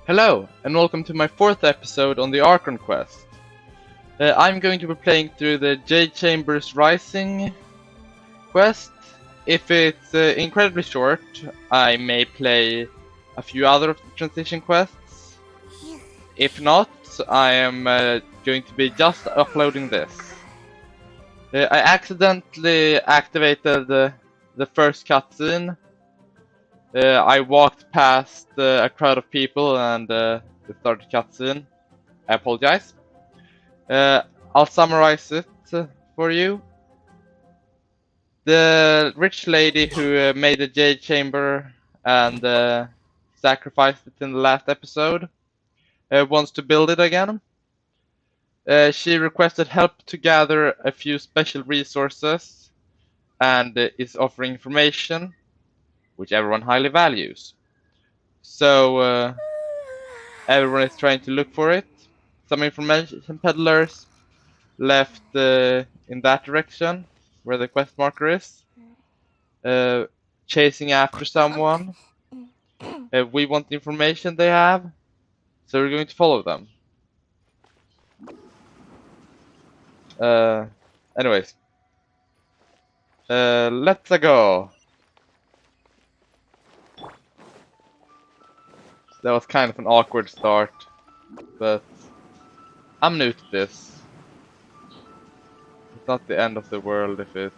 Hello, and welcome to my fourth episode on the Archon quest. I'm going to be playing through the Jade Chambers Rising quest. If it's incredibly short, I may play a few other of the transition quests. If not, I am going to be just uploading this. I accidentally activated the first cutscene. I walked past a crowd of people and it started cutscene. I apologize. I'll summarize it for you. The rich lady who made the jade chamber and sacrificed it in the last episode wants to build it again. She requested help to gather a few special resources and is offering information, which everyone highly values. So everyone is trying to look for it. Some information peddlers left in that direction, where the quest marker is, chasing after someone. We want the information they have, so we're going to follow them. Anyways, let's go. That was kind of an awkward start, but I'm new to this. It's not the end of the world if it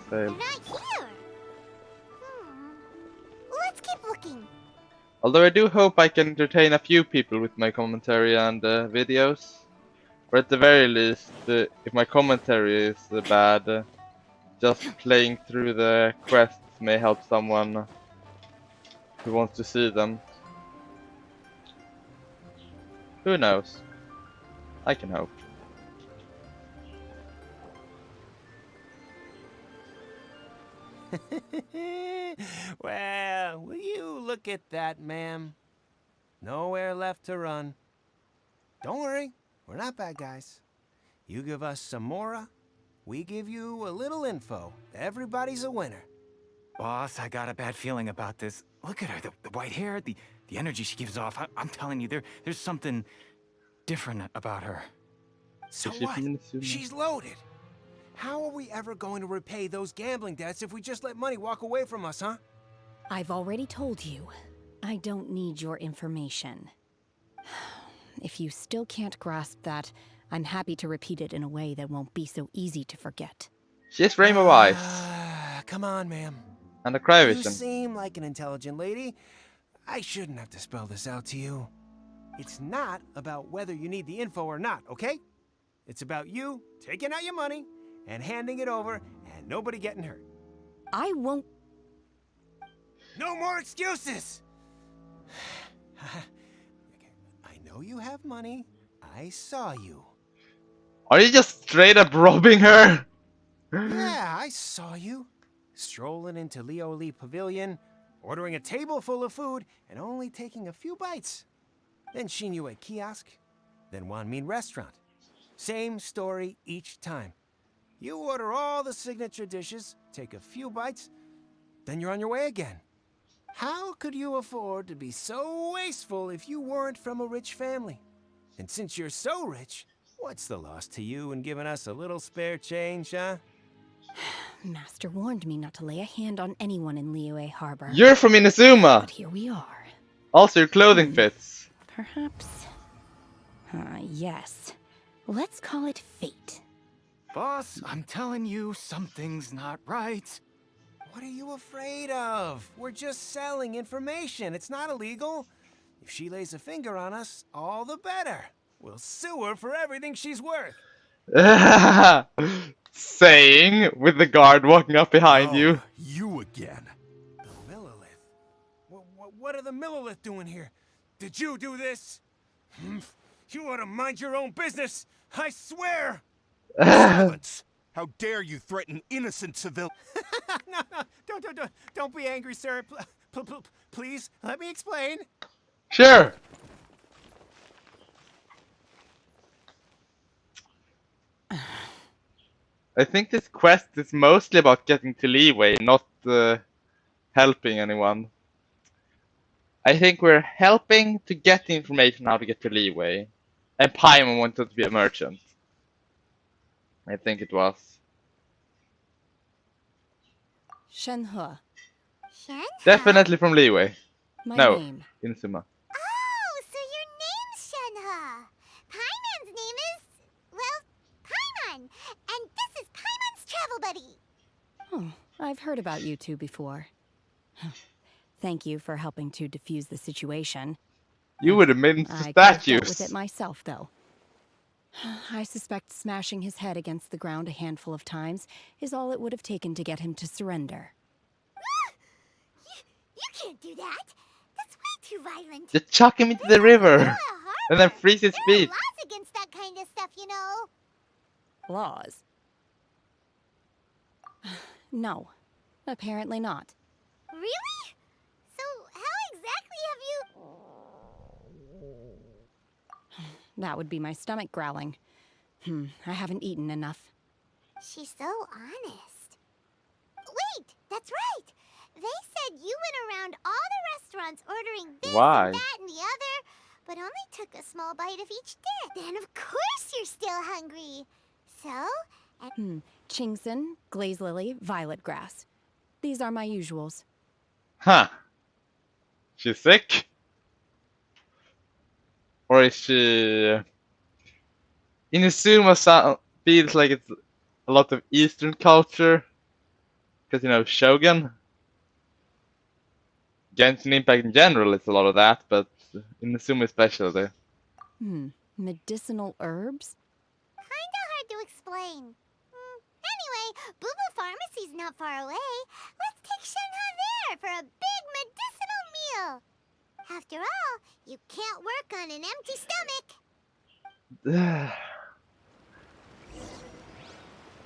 fails. Right here. Let's keep looking. Although I do hope I can entertain a few people with my commentary and videos. Or at the very least, if my commentary is bad, just playing through the quests may help someone who wants to see them. Who knows? I can hope. Well, will you look at that, ma'am? Nowhere left to run. Don't worry, we're not bad guys. You give us some mora, we give you a little info. Everybody's a winner. Boss, I got a bad feeling about this. Look at her, the white hair, the energy she gives off. I'm telling you, there's something different about her. So what? She's loaded. How are we ever going to repay those gambling debts if we just let money walk away from us, huh? I've already told you, I don't need your information. If you still can't grasp that, I'm happy to repeat it in a way that won't be so easy to forget. She has rainbow eyes Come on, ma'am. and a cry You vision. seem like an intelligent lady. I shouldn't have to spell this out to you. It's not about whether you need the info or not, okay? It's about you taking out your money and handing it over and nobody getting hurt. I won't. No more excuses! I know you have money. I saw you. Are you just straight up robbing her? Yeah, I saw you. Strolling into Leo Lee Pavilion, ordering a table full of food, and only taking a few bites. Then Shinyu at kiosk, then Wanmin restaurant. Same story each time. You order all the signature dishes, take a few bites, then you're on your way again. How could you afford to be so wasteful if you weren't from a rich family? And since you're so rich, what's the loss to you in giving us a little spare change, huh? Master warned me not to lay a hand on anyone in Liyue Harbor. You're from Inazuma! But here we are. Also, your clothing fits. Perhaps. Yes. Let's call it fate. Boss, I'm telling you, something's not right. What are you afraid of? We're just selling information. It's not illegal. If she lays a finger on us, all the better. We'll sue her for everything she's worth. Saying, with the guard walking up behind you. You again. The Millilith. What are the Millilith doing here? Did you do this? You ought to mind your own business. I swear. Silence! How dare you threaten innocent civilians? No, don't be angry, sir. Please, let me explain. Sure. I think this quest is mostly about getting to Leeway, not helping anyone. I think we're helping to get the information how to get to Leeway. And Paimon wanted to be a merchant. I think it was. Shenhe, Shenhe? Definitely from Leeway. my No, name. Inazuma. Oh, so your name's Shenhe. Paimon's name is, well, Paimon. And this is Paimon's travel buddy. Oh, I've heard about you two before. Thank you for helping to defuse the situation. You would have made him I could have dealt with statues. it myself, though. I suspect smashing his head against the ground a handful of times is all it would have taken to get him to surrender. You can't do that. That's way too violent. Just chuck him into the river. And then freeze his There are feet. laws against that kind of stuff, you know. Laws? No, apparently not. Really? So how exactly have you... That would be my stomach growling. I haven't eaten enough. She's so honest. Wait, that's right. They said you went around all the restaurants ordering this Why? and that and the other, but only took a small bite of each dish. Then of course you're still hungry. So, Chingson, glaze lily, violet grass. These are my usuals. Huh. She's sick? Or is she... Inazuma feels like it's a lot of Eastern culture. Because, you know, Shogun. Genshin Impact in general is a lot of that, but Inazuma especially. Medicinal herbs? kinda hard to explain. Anyway, Boo Pharmacy's not far away. Let's take Shenhe there for a big medicinal meal. After all, you can't work on an empty stomach.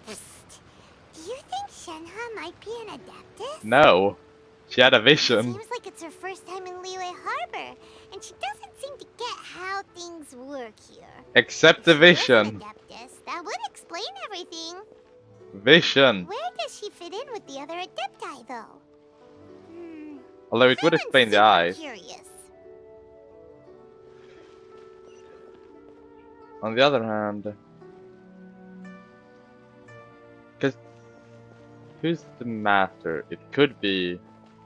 Psst. Do you think Shenhe might be an Adeptus? No. She had a vision. Seems like it's her first time in Liyue Harbor, and she doesn't seem to get how things work here. Except the If she is an vision. Adeptus, that would explain everything. Vision. Where does she fit in with the other Adepti, though? Although it would I'm explain the super eyes. Curious. On the other hand... Because... Who's the master? It could be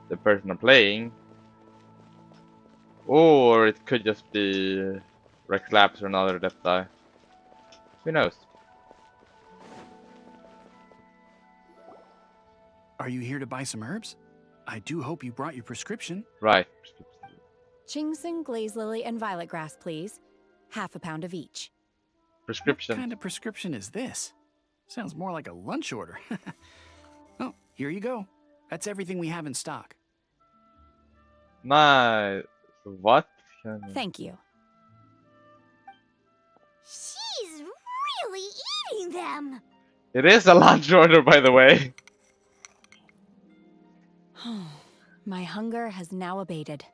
the person I'm playing. Or it could just be Rex Labs or another Adepti. Who knows? Are you here to buy some herbs? I do hope you brought your prescription. Right. Chingson, glaze lily, and violet grass, please. Half a pound of each. Prescription. What kind of prescription is this? Sounds more like a lunch order. Oh, here you go. That's everything we have in stock. Nice. What? Thank you. She's really eating them. It is a lunch order, by the way. My hunger has now abated.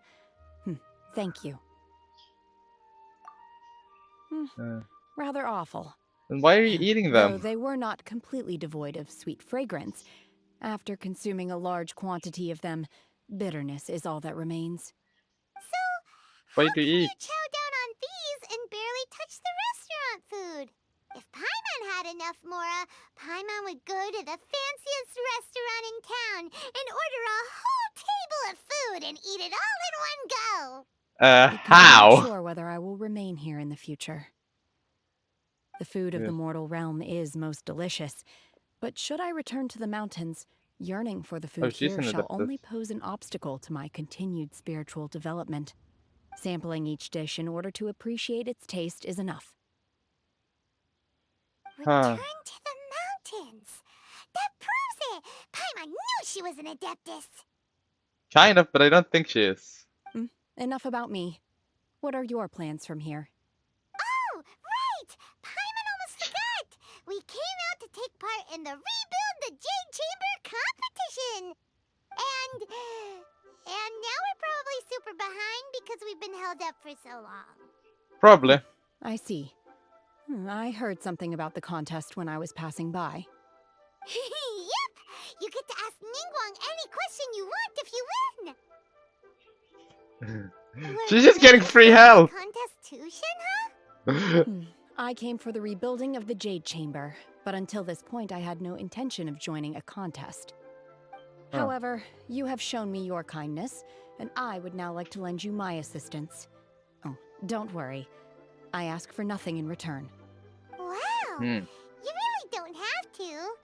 Thank you. Rather awful. Then why are you eating Though them? they were not completely devoid of sweet fragrance. After consuming a large quantity of them, bitterness is all that remains. So, Why how do you can eat? chow down on these and barely touch the restaurant food? If Paimon had enough Mora, Paimon would go to the fanciest restaurant in town and order a whole table of food and eat it all in one go. Because I'm How? not sure whether I will remain here in the future. The food of Yeah. the mortal realm is most delicious, but should I return to the mountains, yearning for the food she's here an shall adeptus. only pose an obstacle to my continued spiritual development. Sampling each dish in order to appreciate its taste is enough. Return to the mountains. That proves it. Paimon knew she was an Adeptus. Kind of, but I don't think she is. Enough about me. What are your plans from here? Oh, right! Paimon almost forgot! We came out to take part in the Rebuild the Jade Chamber competition! And now we're probably super behind because we've been held up for so long. Probably. I see. I heard something about the contest when I was passing by. Yep! You get to ask Ningguang any question you want if you win! She's just getting free help. Contest too, Shinha? I came for the rebuilding of the Jade Chamber, but until this point I had no intention of joining a contest. Huh. However, you have shown me your kindness, and I would now like to lend you my assistance. Oh, don't worry. I ask for nothing in return. Wow, Hmm. you really don't have to.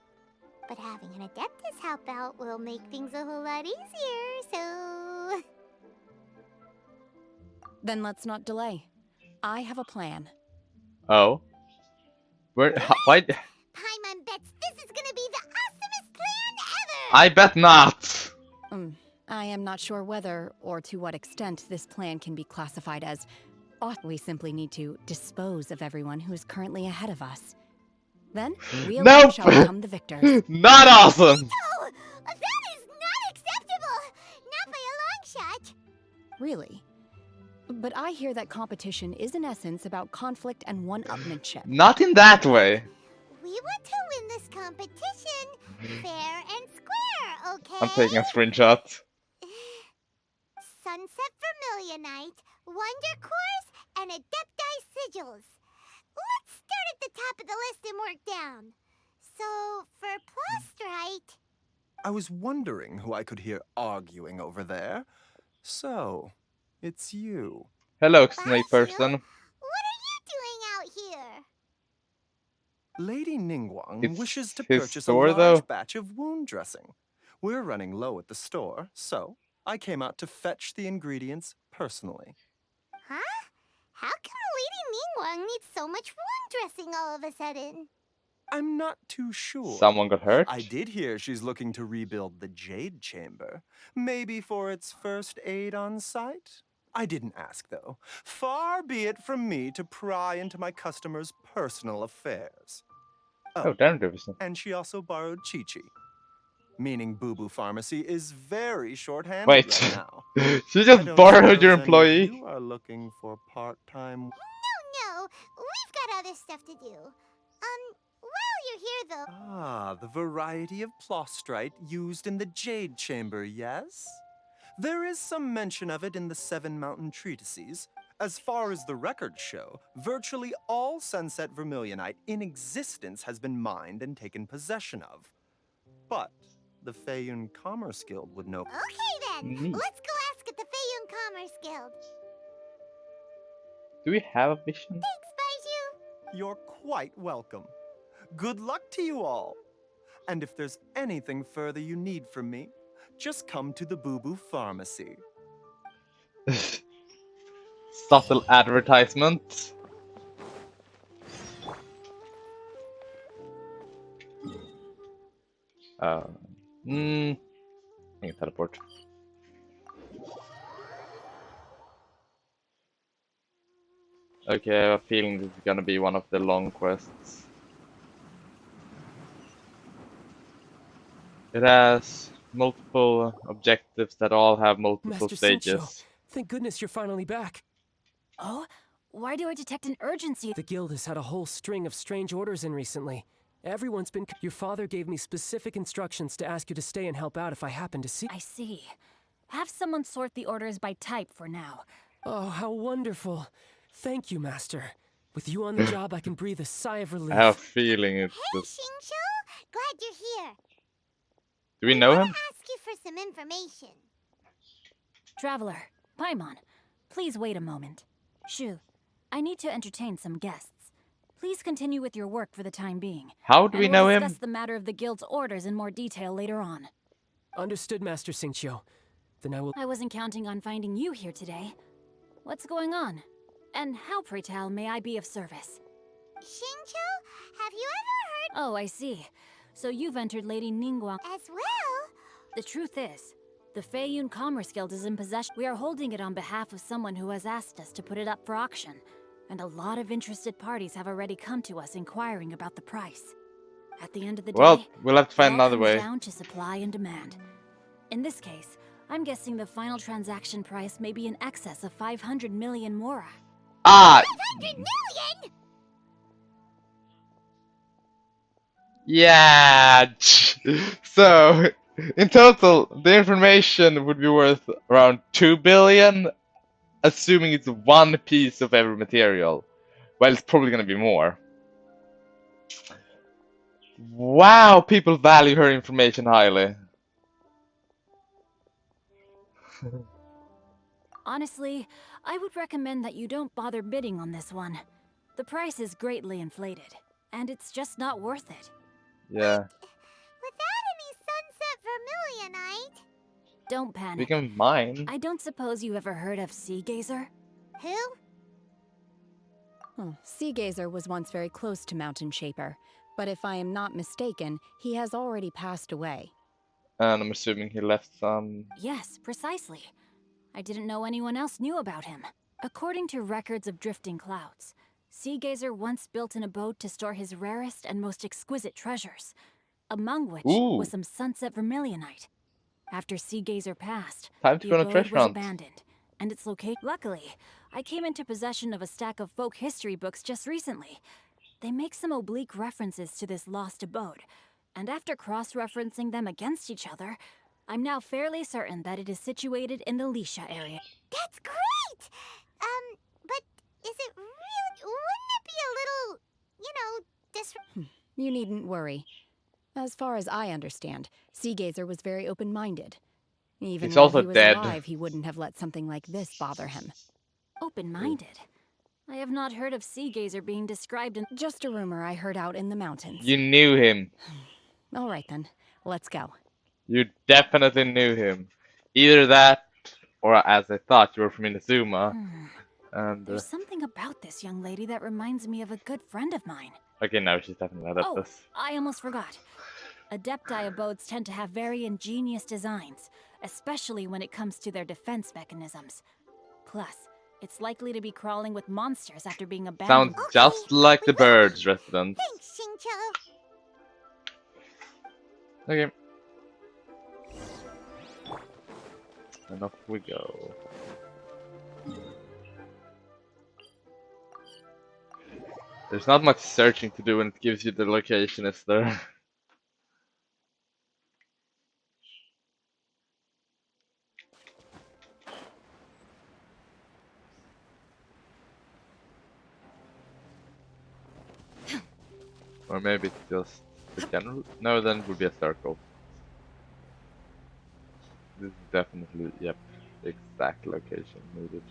But having an Adeptus help out will make things a whole lot easier, so... Then let's not delay. I have a plan. Oh. Where? Why? Paimon bets this is gonna be the awesomest plan ever! I bet not. I am not sure whether or to what extent this plan can be classified as we simply need to dispose of everyone who is currently ahead of us. Then we alone Nope. shall become the victors. Not awesome. Oh, that is not acceptable! Not by a long shot! Really? But I hear that competition is in essence about conflict and one-upmanship. Not in that way. We want to win this competition fair and square, okay? I'm taking a screenshot. Sunset Vermilionite, Wonder Cores, and Adepti Sigils. Let's start at the top of the list and work down. So, for Plostrite... I was wondering who I could hear arguing over there. So, it's you. Hello, snake Bashu, person. what are you doing out here? Lady Ningguang It's wishes to his purchase a store, large though? batch of wound dressing. We're running low at the store, so I came out to fetch the ingredients personally. Huh? How come Lady Ningguang needs so much wound dressing all of a sudden? I'm not too sure. Someone got hurt. I did hear she's looking to rebuild the Jade Chamber. Maybe for its first aid on site? I didn't ask, though. Far be it from me to pry into my customers' personal affairs. Oh, damn, Davison. And she also borrowed Chi-Chi. Meaning Boo Boo Pharmacy is very short-handed Wait. right now. She I just don't borrowed your suppose any of employee. You are looking for part-time... No, we've got other stuff to do. While you're here, though... Ah, the variety of plostrite used in the Jade Chamber, yes? There is some mention of it in the Seven Mountain Treatises. As far as the records show, virtually all Sunset Vermilionite in existence has been mined and taken possession of. But the Feiyun Commerce Guild would know. Okay, then. Neat. Let's go ask at the Feiyun Commerce Guild. Do we have a vision? Thanks, Baiju. You're quite welcome. Good luck to you all. And if there's anything further you need from me, just come to the Boo Boo Pharmacy. Subtle advertisement. I can teleport. Okay, I have a feeling this is gonna be one of the long quests. It has multiple objectives that all have multiple Master stages. Sincho, thank goodness you're finally back. Oh? Why do I detect an urgency? The guild has had a whole string of strange orders in recently. Everyone's been... Your father gave me specific instructions to ask you to stay and help out if I happen to see... I see. Have someone sort the orders by type for now. Oh, how wonderful. Thank you, Master. With you on the job, I can breathe a sigh of relief. I have a feeling it's Hey, just... Xingqiu. Glad you're here. Do we know I him? want to ask you for some information. Traveler, Paimon, please wait a moment. Shu, I need to entertain some guests. Please continue with your work for the time being. How do we know we'll him? discuss the matter of the guild's orders in more detail later on. Understood, Master Sincho. Then I will... I wasn't counting on finding you here today. What's going on? And how, pray tell, may I be of service? Xingqiu, have you ever Oh, I see. So you've entered Lady Ningguang. heard... As well? The truth is, the Feiyun Commerce Guild is in possession. We are holding it on behalf of someone who has asked us to put it up for auction. And a lot of interested parties have already come to us inquiring about the price. At the end of the day, Well, we'll have to it find all another comes way. down to supply and demand. In this case, I'm guessing the final transaction price may be in excess of 500 million mora. Ah! 100 million? Yeah! So, in total, the information would be worth around 2 billion, assuming it's one piece of every material. Well, it's probably gonna be more. Wow, people value her information highly. Honestly, I would recommend that you don't bother bidding on this one. The price is greatly inflated, and it's just not worth it. Yeah, Without any sunset vermilionite. Don't we panic. can mine. I don't suppose you ever heard of Sea Gazer? Who? Sea Gazer was once very close to Mountain Shaper, but if I am not mistaken, he has already passed away. And I'm assuming he left some. Yes, precisely. I didn't know anyone else knew about him. According to records of drifting clouds, Sea Gazer once built an abode to store his rarest and most exquisite treasures, among which Ooh. was some sunset vermilionite. After Sea Gazer passed, Time to the go on a abode treasure was hunt. abandoned, and its location. Luckily, I came into possession of a stack of folk history books just recently. They make some oblique references to this lost abode, and after cross-referencing them against each other, I'm now fairly certain that it is situated in the Lisha area. That's great! But is it really... Wouldn't it be a little, You needn't worry. As far as I understand, Sea Gazer was very open-minded. Even He's while also he was dead. alive, he wouldn't have let something like this bother him. Open-minded? I have not heard of Sea Gazer being described in... Just a rumor I heard out in the mountains. You knew him. All right then, let's go. You definitely knew him. Either that, or as I thought, you were from Inazuma. And There's something about this young lady that reminds me of a good friend of mine. okay, now she's definitely Oh, Adeptus. I almost forgot. Adepti abodes tend to have very ingenious designs, especially when it comes to their defense mechanisms. Plus, it's likely to be crawling with monsters after being abandoned. Sounds just like the birds' residence. Thanks, Shincho. Okay. And off we go. There's not much searching to do when it gives you the location, is there? Or maybe it's just the general. No, then it would be a circle. This is definitely, yep, the exact location needed.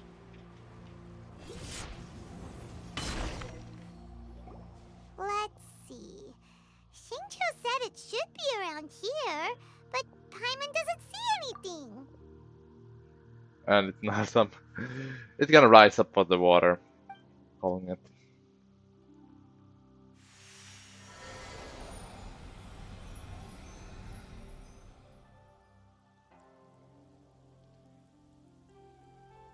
Let's see. Shincho said it should be around here, but Paimon doesn't see anything. And it's not some. It's gonna rise up on the water. Calling it.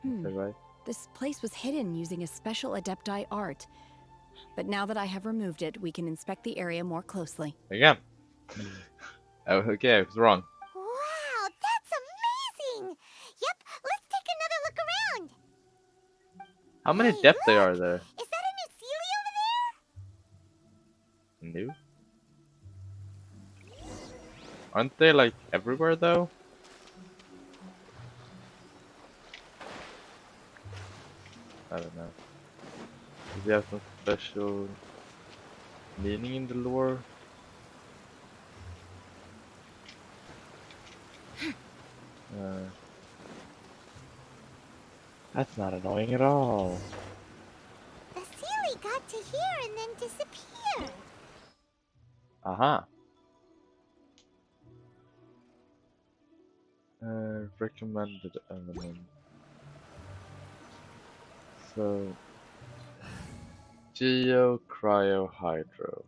Okay, right. This place was hidden using a special Adepti art. But now that I have removed it, we can inspect the area more closely. Again. Oh, okay, I was wrong. Wow, that's amazing! Yep, let's take another look around. How many Hey, depths look! are there? Is that a new Sealy over there? New? Aren't they like everywhere though? I don't know. Does he have some special meaning in the lore? That's not annoying at all. The Sealy got to here and then disappeared. Aha. Recommended element. So, Geo, Cryo, Hydro.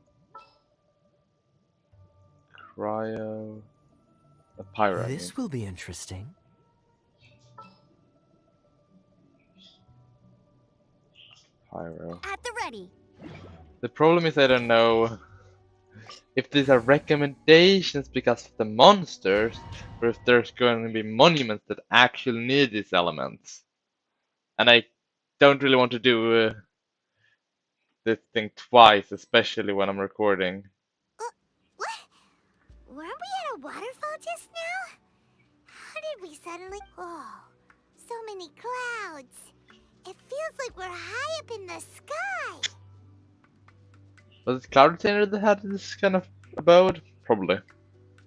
Cryo, a Pyro. This will be interesting. Pyro. At the ready. The problem is I don't know if these are recommendations because of the monsters, or if there's going to be monuments that actually need these elements. And I don't really want to do this thing twice, especially when I'm recording. What? Weren't we at a waterfall just now? How did we suddenly... Oh, so many clouds. It feels like we're high up in the sky. Was it Cloud Retainer that had this kind of abode? Probably,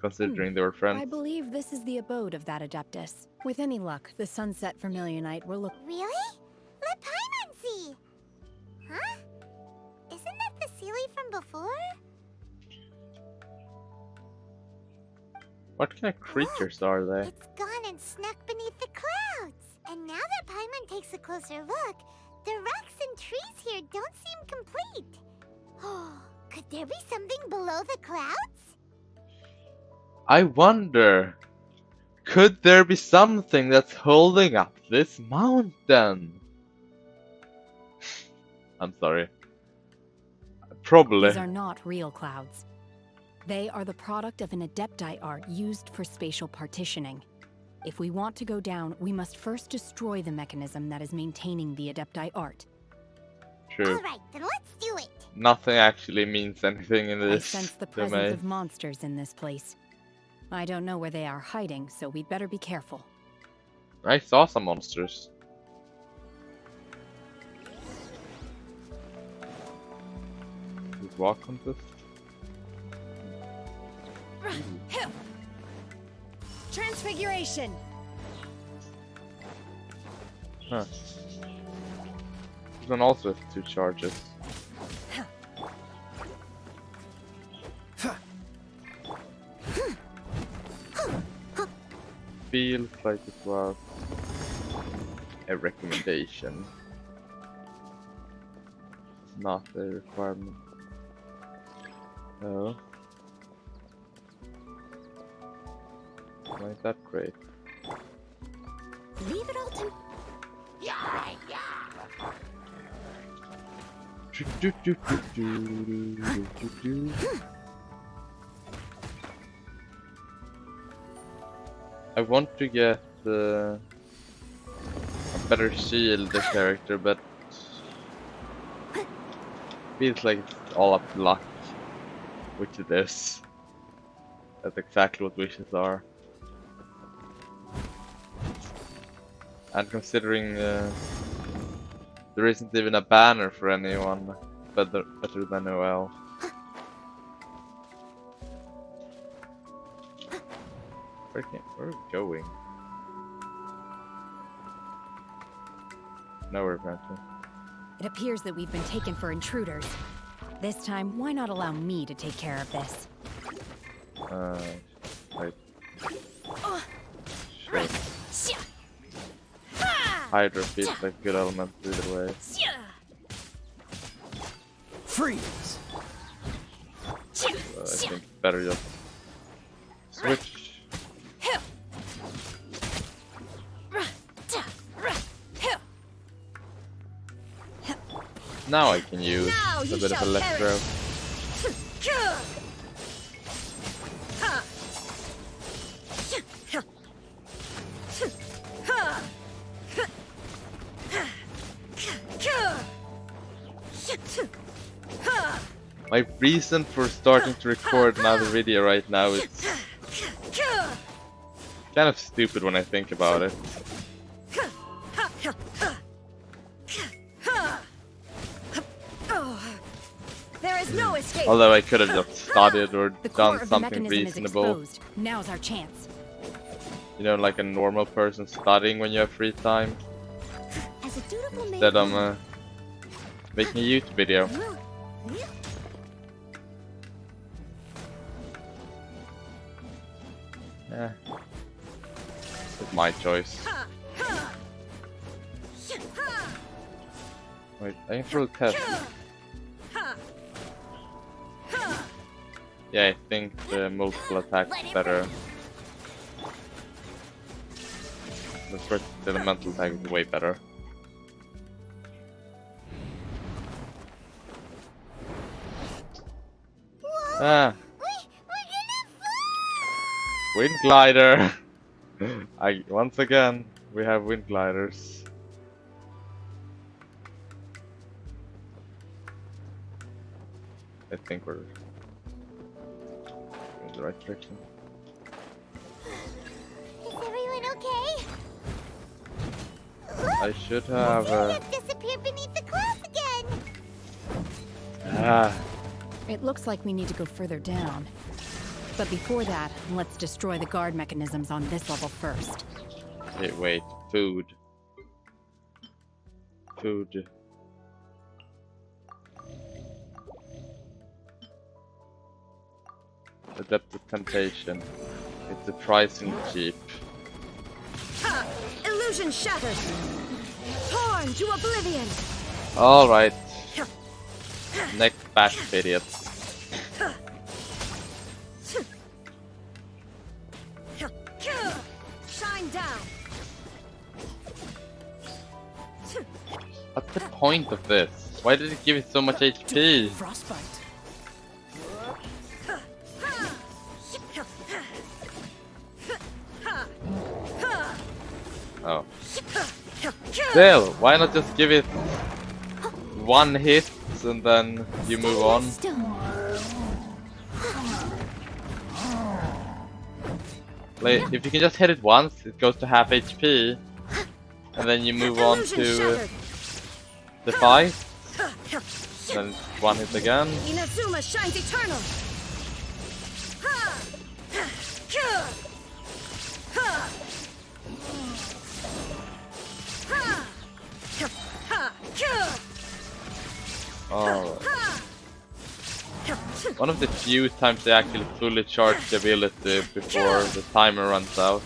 considering they were I friends. believe this is the abode of that Adeptus. With any luck, the sunset vermilionite will look. Really? Let Paimon see. Huh? Isn't that the Sealy from before? What kind of creatures are they? It's gone and snuck beneath the clouds. And now that Paimon takes a closer look, the rocks and trees here don't seem complete. Oh, could there be something below the clouds? I wonder, could there be something that's holding up this mountain? I'm sorry. Probably. These are not real clouds. They are the product of an Adepti art used for spatial partitioning. If we want to go down, we must first destroy the mechanism that is maintaining the Adepti art. True. Alright, then let's do it. Nothing actually means anything in I this. sense the domain. presence of monsters in this place. I don't know where they are hiding, so we'd better be careful. I saw some monsters. Walk contest. Transfiguration! Huh. This one also has 2 charges. Feels like it was a recommendation, not a requirement. Oh. Why is that great? Leave it all to... I want to get a better shield character, but feels like it's all up to luck, which it is. That's exactly what wishes are. And considering there isn't even a banner for anyone better than OL. Where are we going? Nowhere apparently. It appears that we've been taken for intruders. This time, why not allow me to take care of this? Right. Sure. Hydra feels like a good element either way. Freeze! So I think better just switch. Now I can use a bit of electro. My reason for starting to record another video right now is kind of stupid when I think about it. There is no escape. Although I could have just studied or The core done of the something mechanism reasonable. is exposed. Now's our chance. You know, like a normal person studying when you have free time. As a dutiful Instead I'm making a YouTube video. Yeah. It's my choice. Wait, I can throw the test. Yeah, I think the multiple attacks is better. The first elemental attack is way better. Ah, wind glider. Once again we have wind gliders. I think we're in the right direction. Is everyone okay? I should have. Celia's disappeared beneath the clouds again. Ah, It looks like we need to go further down. But before that, let's destroy the guard mechanisms on this level first. wait. Food. Food. The depth of temptation. It's surprisingly cheap. Ha! Illusion shattered! Torn to oblivion! Alright. Next batch of idiots. Shine down! What's the point of this? Why did it give it so much HP? Frostbite. Oh. Still, why not just give it one hit and then you move on? Like, if you can just hit it once, it goes to half HP, and then you move on to the fight. Then it's one hit again. Inazuma shines eternal! Alright. One of the few times they actually fully charge the ability before the timer runs out.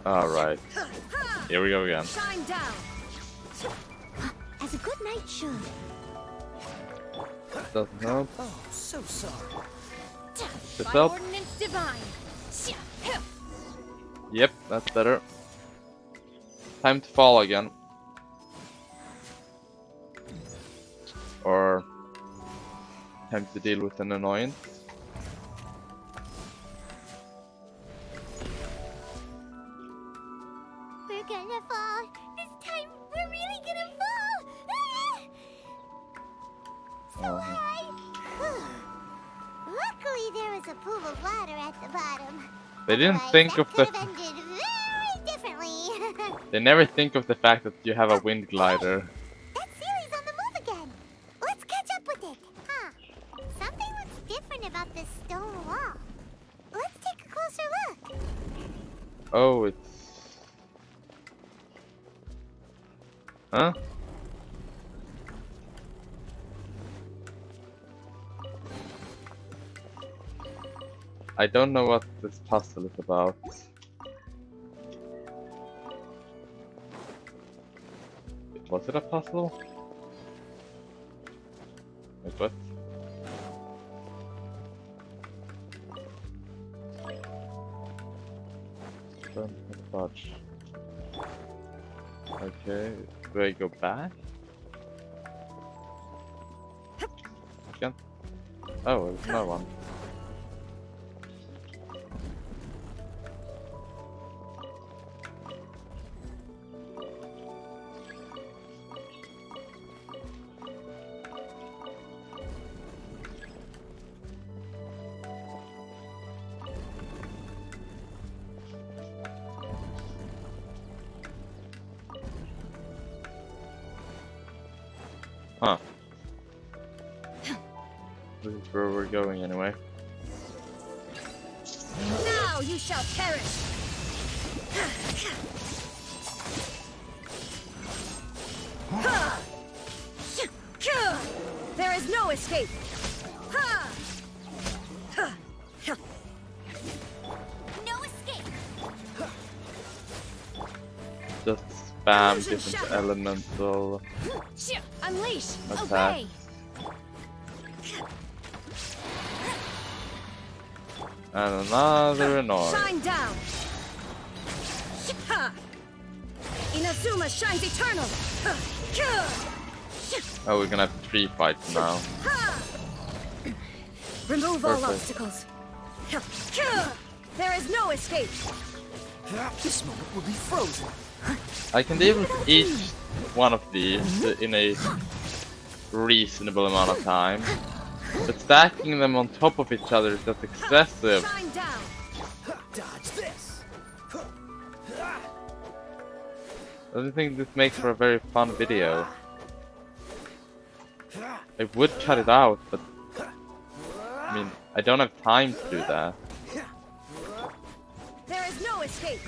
Alright. Here we go again. Shine down! As a good knight should. Doesn't help. Oh, so sorry. This By help? ordinance divine! Yep, that's better. Time to fall again. Or time to deal with an annoyance. We're gonna fall. This time, we're really gonna fall. So high. Luckily, there was a pool of water at the bottom. They didn't Otherwise, think that of the. could have ended very differently. They never think of the fact that you have a wind glider. That series on the move again. Let's catch up with it. Huh. Something looks different about this stone wall. Let's take a closer look. Oh, it's. Huh? I don't know what this puzzle is about. Was it a puzzle? Wait, what? Don't budge. Okay, do I go back? Again? Oh, there's another one. Huh. This is where we're going anyway. Now you shall perish! There is no escape! No escape. Just spam different elemental Unleash! attack. Obey! And another annoying. Shine down! Inazuma shines eternal! Oh, we're gonna have 3 fights now. Remove all Perfect. obstacles. There is no escape! This moment will be frozen. I can deal with each one of these in a reasonable amount of time. But stacking them on top of each other is just excessive. Shine down! Dodge this. I don't think this makes for a very fun video. I would cut it out, but I mean, I don't have time to do that. There is no escape.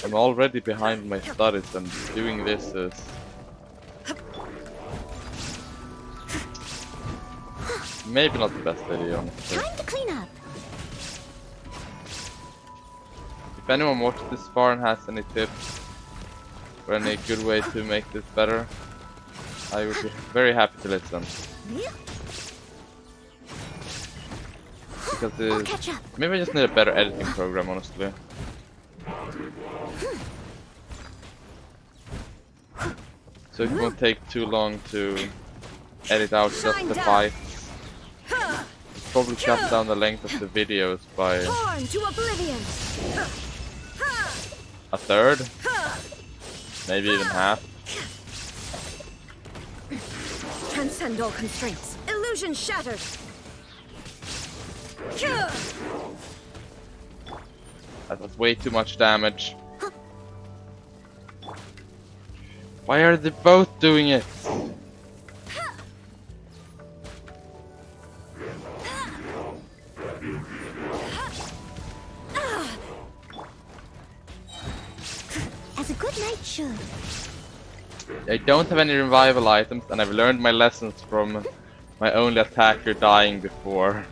I'm already behind my studies, and doing this is... maybe not the best video, honestly. Time to clean up. If anyone watched this far and has any tips or any good way to make this better, I would be very happy to listen. Because I'll catch up. maybe I just need a better editing program, honestly. So it won't take too long to edit out just the fights. Probably cut down the length of the videos by Torn to oblivion. a third, maybe even half. Transcend all constraints. Illusion shattered. That was way too much damage. Why are they both doing it? As a good knight should. I don't have any revival items, and I've learned my lessons from my only attacker dying before.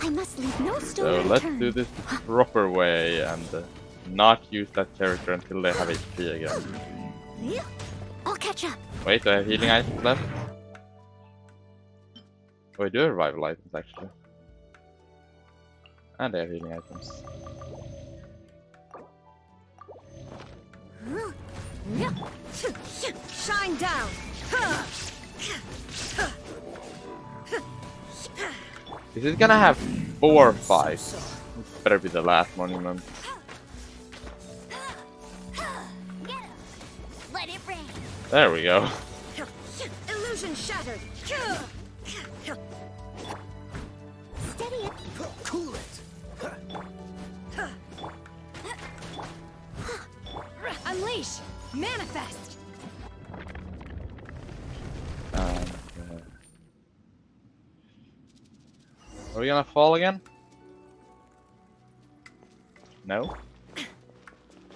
I must leave no stone So let's unturned. do this the proper way and not use that character until they have HP again. I'll catch up. Wait, do I have healing items left? Oh, I do have revival items actually. And I have healing items. Shine down. Is it gonna have 4 fights? This better be the last monument. Let it rain. There we go. Illusion shattered. Steady it. Cool it. Unleash. Manifest. Are we gonna fall again? No?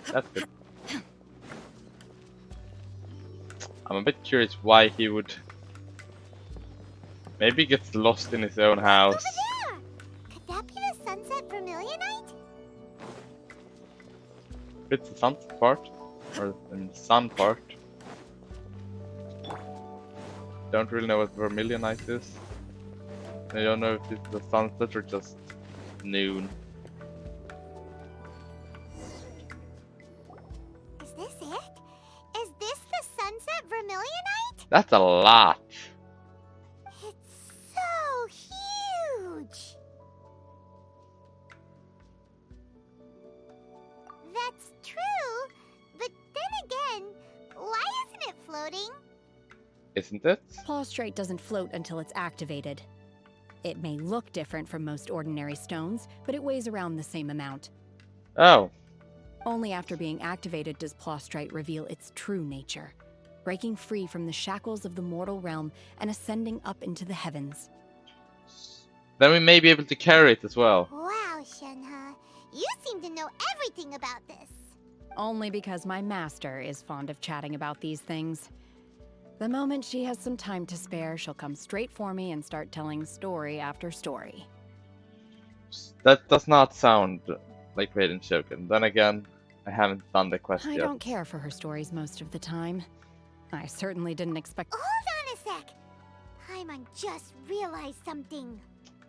That's good. I'm a bit curious why he would... Maybe he gets lost in his own house. Over there. Could that be the sunset vermilionite? It's the sunset part, or the sun part. Don't really know what vermilionite is. I don't know if it's the sunset or just noon. Is this it? Is this the sunset vermilionite? That's a lot. It's so huge. That's true, but then again, why isn't it floating? Isn't it? Plaustrate doesn't float until it's activated. It may look different from most ordinary stones, but it weighs around the same amount. Oh. Only after being activated does Plaustrite reveal its true nature, breaking free from the shackles of the mortal realm and ascending up into the heavens. Then we may be able to carry it as well. Wow, Shenhe, you seem to know everything about this. Only because my master is fond of chatting about these things. The moment she has some time to spare, she'll come straight for me and start telling story after story. That does not sound like Raiden Shogun. Then again, I haven't done the quest I yet. don't care for her stories most of the time. I certainly didn't expect— Hold on a sec. Paimon just realized something.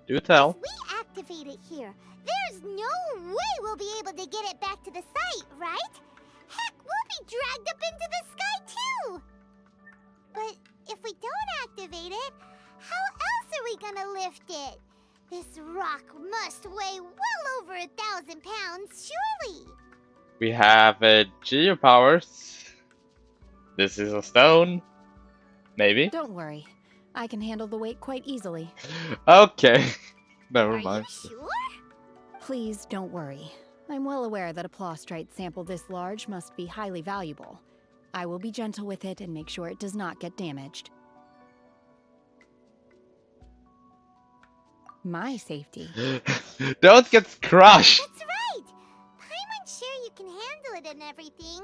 Do tell. If we activate it here, there's no way we'll be able to get it back to the site, right? Heck, we'll be dragged up into the sky too! But if we don't activate it, how else are we gonna lift it? This rock must weigh well over 1,000 pounds, surely! We have Geo powers. This is a stone. Maybe. Don't worry. I can handle the weight quite easily. Okay. Never Are mind. you sure? Please don't worry. I'm well aware that a plostrite sample this large must be highly valuable. I will be gentle with it and make sure it does not get damaged. My safety. Don't get crushed! That's right! Paimon's sure you can handle it and everything,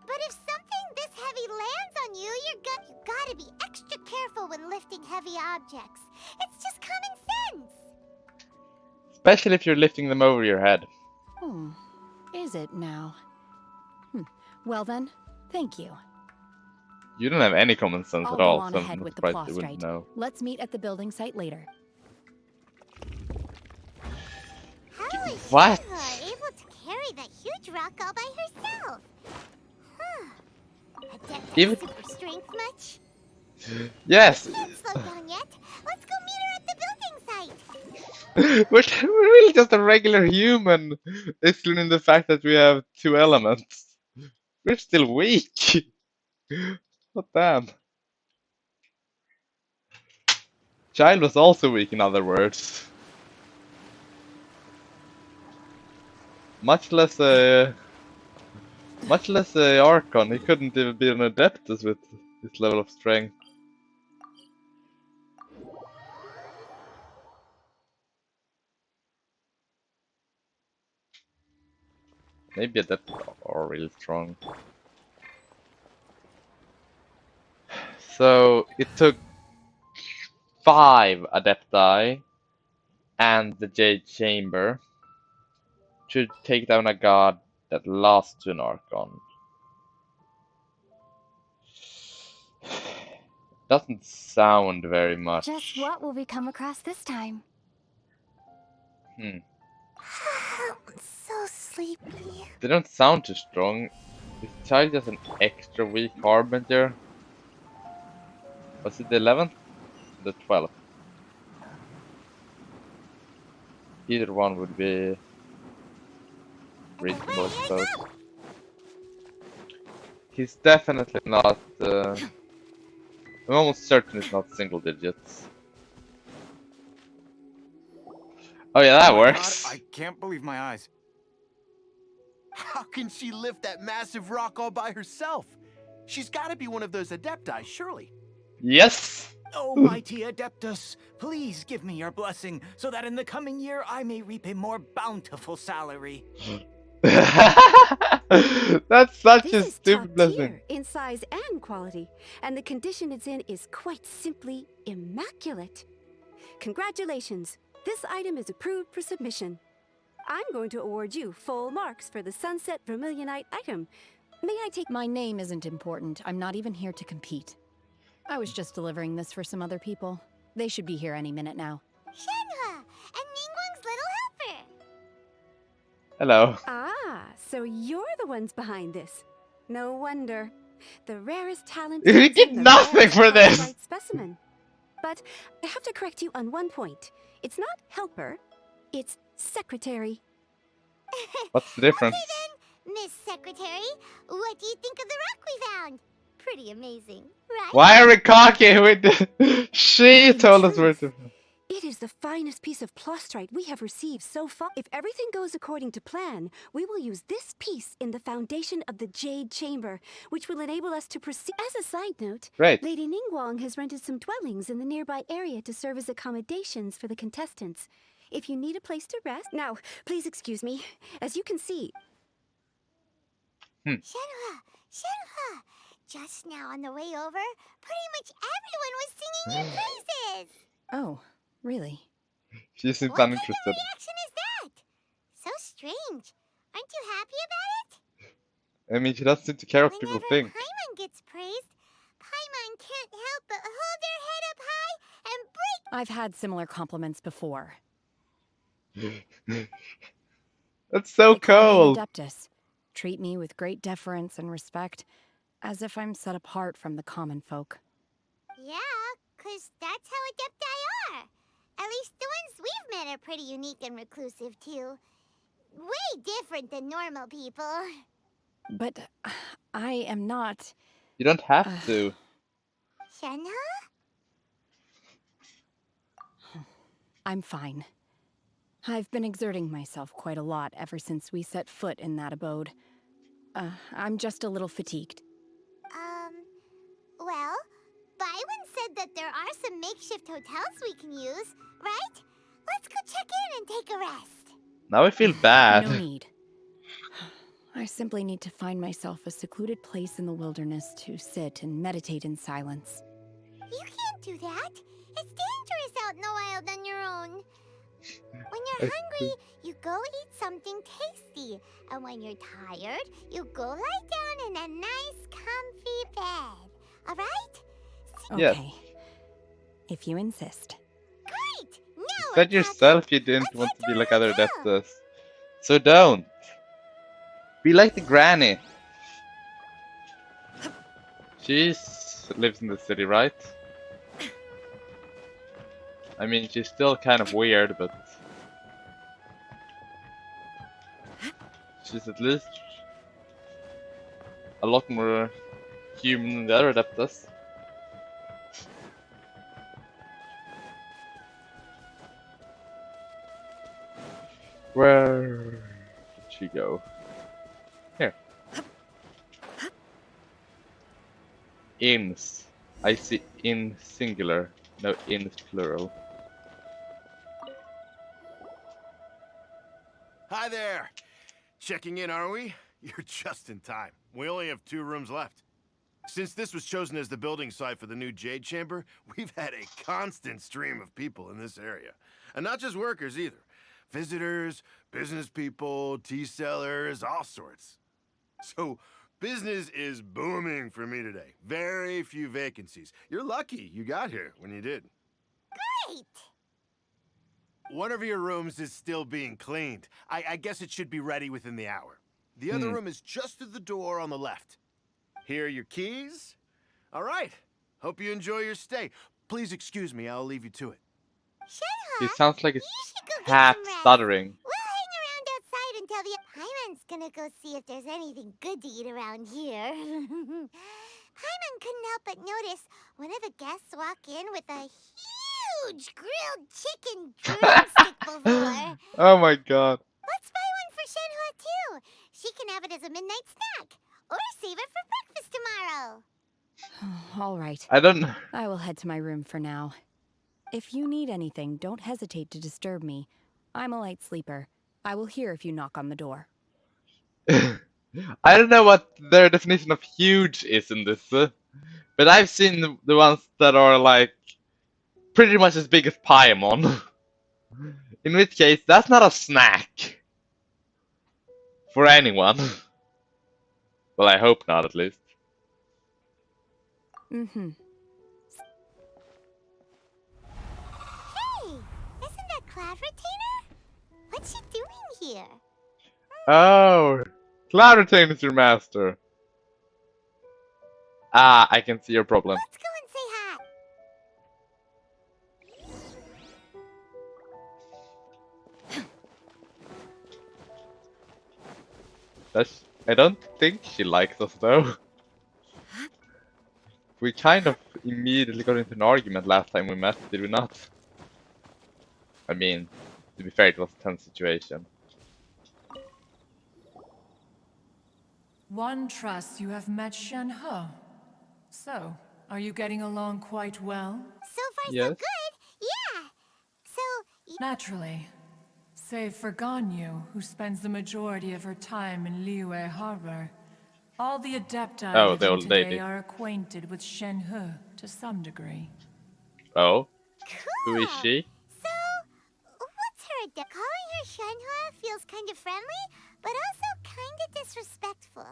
but if something this heavy lands on you, you gotta be extra careful when lifting heavy objects. It's just common sense! Especially if you're lifting them over your head. Oh, is it now? Well then, thank you. You don't have any common sense I'll at go all, on so ahead I'm with the surprised you wouldn't plostrite. know. Let's meet at the building site later. How was What? Shenhua able to carry that huge rock all by herself? Huh. Adept Even- super strength much? Yes! Can't slow down yet. Let's go meet her at the building site. We're really just a regular human, excluding the fact that we have 2 elements. We're still weak! What damn? Child was also weak, in other words. Much less a Archon. He couldn't even be an Adeptus with this level of strength. Maybe Adeptus are really strong. So it took 5 Adepti and the Jade Chamber to take down a god that lost to an Archon. Doesn't sound very much. Just what will we come across this time? Hmm. I'm so sleepy. They don't sound too strong. Is Child just an extra weak Harbinger? Was it the 11th? The 12th? Either one would be reasonable, I suppose. He's definitely not. I'm almost certain it's not single digits. Oh yeah, that Oh my God, works. I can't believe my eyes. How can she lift that massive rock all by herself? She's got to be one of those Adepti, surely. Yes. Oh, mighty Adeptus, please give me your blessing so that in the coming year I may reap a more bountiful salary. That's such a This is stupid top blessing. tier in size and quality, and the condition it's in is quite simply immaculate. Congratulations, this item is approved for submission. I'm going to award you full marks for the Sunset Vermilionite item. May I take... My name isn't important. I'm not even here to compete. I was just delivering this for some other people. They should be here any minute now. Shenhua and Ningguang's little helper. Hello. Ah, so you're the ones behind this. No wonder. The rarest talent You comes get in the nothing rarest for this. phosphyte specimen. But I have to correct you on one point. It's not helper, it's secretary. What's the difference? Okay then, Miss Secretary, what do you think of the rock we found? Pretty amazing, right? Why are we cocky with the... She In told us where truth, to... It is the finest piece of plostrite we have received so far. If everything goes according to plan, we will use this piece in the foundation of the Jade Chamber, which will enable us to proceed. As a side note, Great. Lady Ningguang has rented some dwellings in the nearby area to serve as accommodations for the contestants. If you need a place to rest... Now, please excuse me. As you can see... Shenhua, Shenhua, just now on the way over, pretty much everyone was singing your praises. Oh, really? She seems What kind of uninterested. reaction is that? So strange. Aren't you happy about it? I mean, she doesn't seem to care what people Whenever think. Paimon gets praised, Paimon can't help but hold her head up high and break. I've had similar compliments before. That's so They call me cold. an Adeptus. Treat me with great deference and respect, as if I'm set apart from the common folk. Yeah, 'cause that's how Adepti are. At least the ones we've met are pretty unique and reclusive, too. Way different than normal people. But I am not... You don't have to. Shenhua? I'm fine. I've been exerting myself quite a lot ever since we set foot in that abode. I'm just a little fatigued. Well, Byron said that there are some makeshift hotels we can use, right? Let's go check in and take a rest. Now I feel bad. No need. I simply need to find myself a secluded place in the wilderness to sit and meditate in silence. You can't do that. It's dangerous out in the wild on your own. When you're hungry, you go eat something tasty. And when you're tired, you go lie down in a nice, comfy bed. All right? Yes. Okay. If you insist. Great! Now You we're said talking. yourself you didn't Let's want head to be to like our other hotel. Adeptus. So don't. Be like the granny. She lives in the city, right? I mean, she's still kind of weird, but she's at least a lot more human than the other Adeptus. Where did she go? Here. Inns. I see in singular, no inns plural. Hi there. Checking in, are we? You're just in time. We only have 2 rooms left. Since this was chosen as the building site for the new Jade Chamber, we've had a constant stream of people in this area. And not just workers either. Visitors, business people, tea sellers, all sorts. So, business is booming for me today. Very few vacancies. You're lucky you got here when you did. Great! One of your rooms is still being cleaned. I guess it should be ready within the hour. The other room is just through the door on the left. Here are your keys. All right. Hope you enjoy your stay. Please excuse me, I'll leave you to it. He Shenhe, sounds like you it's should go get half some rest. stuttering. We'll hang around outside until the Paimon's gonna go see if there's anything good to eat around here. Paimon couldn't help but notice one of the guests walk in with a huge grilled chicken drumstick before. Oh my god. Let's buy one for Shenhe too. She can have it as a midnight snack, or save it for breakfast tomorrow. All right. I don't. I will head to my room for now. If you need anything, don't hesitate to disturb me. I'm a light sleeper. I will hear if you knock on the door. I don't know what their definition of huge is in this, but I've seen the ones that are like pretty much as big as Paimon. In which case, that's not a snack for anyone. Well, I hope not, at least. Mm-hmm. Hey, isn't that Cloud Retainer? What's she doing here? Oh, Cloud Retain is your master. Ah, I can see your problem. Let's go and say hi. I don't think she likes us though. We kind of immediately got into an argument last time we met, did we not? I mean, to be fair, it was a tense situation. One trusts you have met Shenhe. So, are you getting along quite well? So far, so Yes. good. Yeah. So, Naturally. Save for Ganyu, who spends the majority of her time in Liyue Harbor. All the Adepti Oh, the living old today lady. are acquainted with Shenhe to some degree. Oh, cool. who is she? So, what's her idea? Calling her Shenhe feels kind of friendly, but also kind of disrespectful.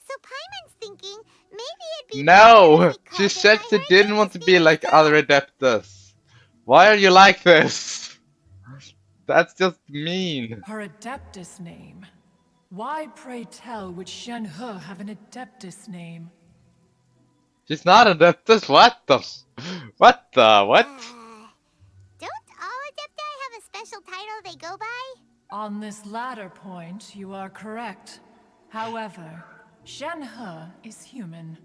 So Paimon's thinking maybe it'd be better No! if we She called said her she by her didn't want to Adeptus be like name other instead. Adeptus. Why are you like this? That's just mean. Her Adeptus name. Why, pray tell, would Shenhe have an Adeptus name? She's not Adeptus, what the? What the? What? Don't all Adepti have a special title they go by? On this latter point, you are correct. However, Shenhe is human.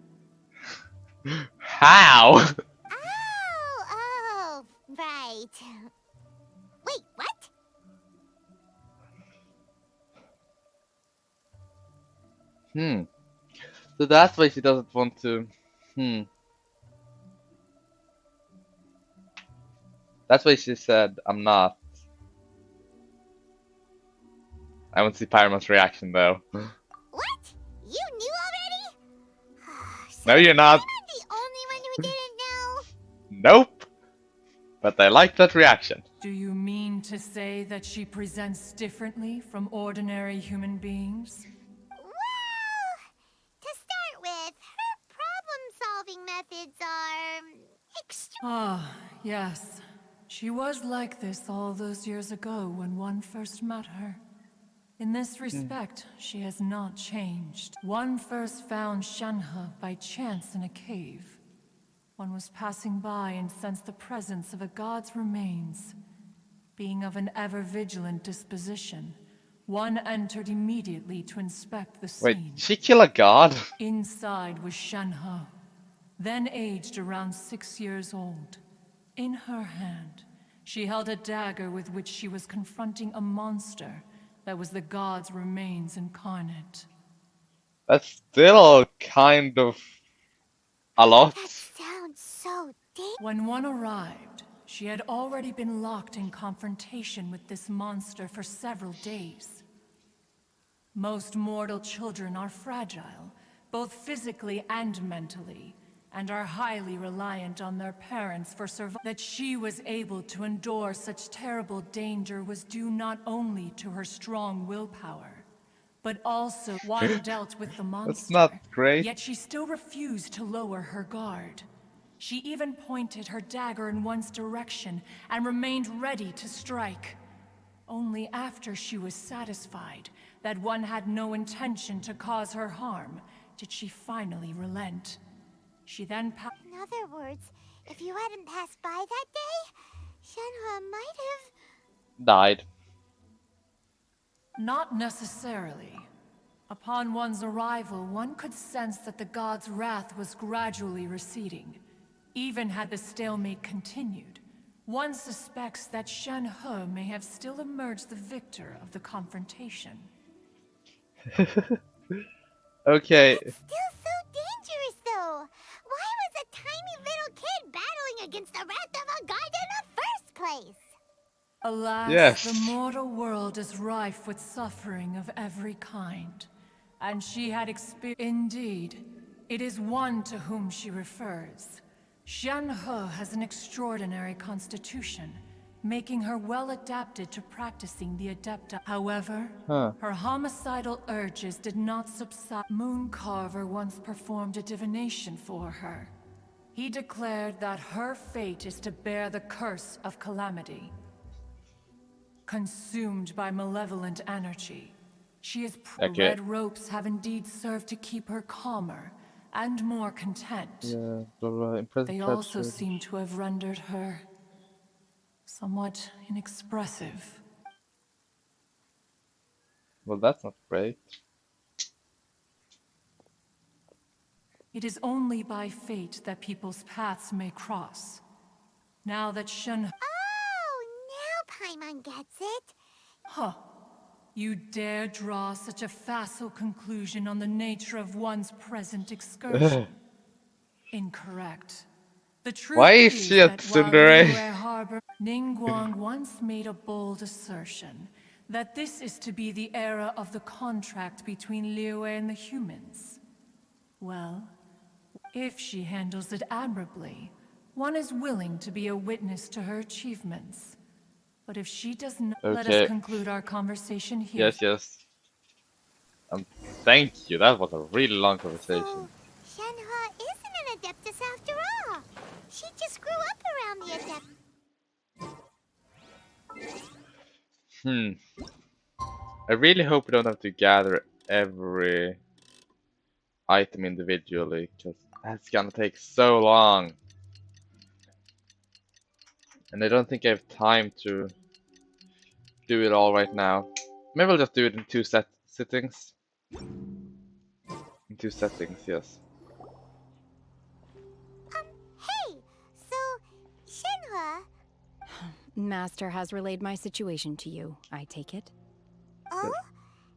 How? Oh, right. Wait, what? Hmm. So that's why she doesn't want to. Hmm. That's why she said, I'm not. I want to see Pyroman's reaction though. What? You knew already? So No, is you're not. Paimon the only one who didn't know? Nope. But I like that reaction. Do you mean to say that she presents differently from ordinary human beings? Well, to start with, her problem-solving methods are extreme. Ah, yes. She was like this all those years ago when one first met her. In this respect, she has not changed. One first found Shenhe by chance in a cave. One was passing by and sensed the presence of a god's remains. Being of an ever-vigilant disposition, one entered immediately to inspect the Wait, scene. did she kill a god? Inside was Shenhe, then aged around 6 years old. In her hand, she held a dagger with which she was confronting a monster that was the god's remains incarnate. That's still kind of a lot. That sounds so dangerous. When one arrived, she had already been locked in confrontation with this monster for several days. Most mortal children are fragile, both physically and mentally, and are highly reliant on their parents for survival. That she was able to endure such terrible danger was due not only to her strong willpower, but also one dealt with the That's monster. not great. Yet she still refused to lower her guard. She even pointed her dagger in one's direction and remained ready to strike. Only after she was satisfied that one had no intention to cause her harm did she finally relent. She then In other words, if you hadn't passed by that day, Shenhe might have... Died. Not necessarily. Upon one's arrival, one could sense that the god's wrath was gradually receding. Even had the stalemate continued, one suspects that Shenhe may have still emerged the victor of the confrontation. Okay. It's still so dangerous, though. Why was a tiny little kid battling against the wrath of a god in the first place? Alas, Yes. the mortal world is rife with suffering of every kind. And she had experienced... Indeed, it is one to whom she refers. Shenhe has an extraordinary constitution, making her well adapted to practicing the Adepta. However, her homicidal urges did not subside. Mooncarver once performed a divination for her. He declared that her fate is to bear the curse of calamity. Consumed by malevolent energy, she is... The Okay. red ropes have indeed served to keep her calmer and more content. Yeah, blah, blah, impressive They trap also strategy. seem to have rendered her somewhat inexpressive. Well, that's not great. It is only by fate that people's paths may cross. Now that Shen... Oh, now Paimon gets it. Huh. You dare draw such a facile conclusion on the nature of one's present excursion? Incorrect. The truth Why is is she a that while tsundere? Liyue Harbor, Ningguang once made a bold assertion that this is to be the era of the contract between Liyue and the humans. Well, if she handles it admirably, one is willing to be a witness to her achievements. But if she does not, let Okay. us conclude our conversation here. Yes, yes. Thank you. That was a really long conversation. So, Shenhe isn't an Adeptus after all. She just grew up around the Adeptus. I really hope we don't have to gather every item individually, because that's gonna take so long. And I don't think I have time to do it all right now. Maybe I'll just do it in two sittings. In two settings, yes. Hey, so, Shenhe... Master has relayed my situation to you, I take it. Oh?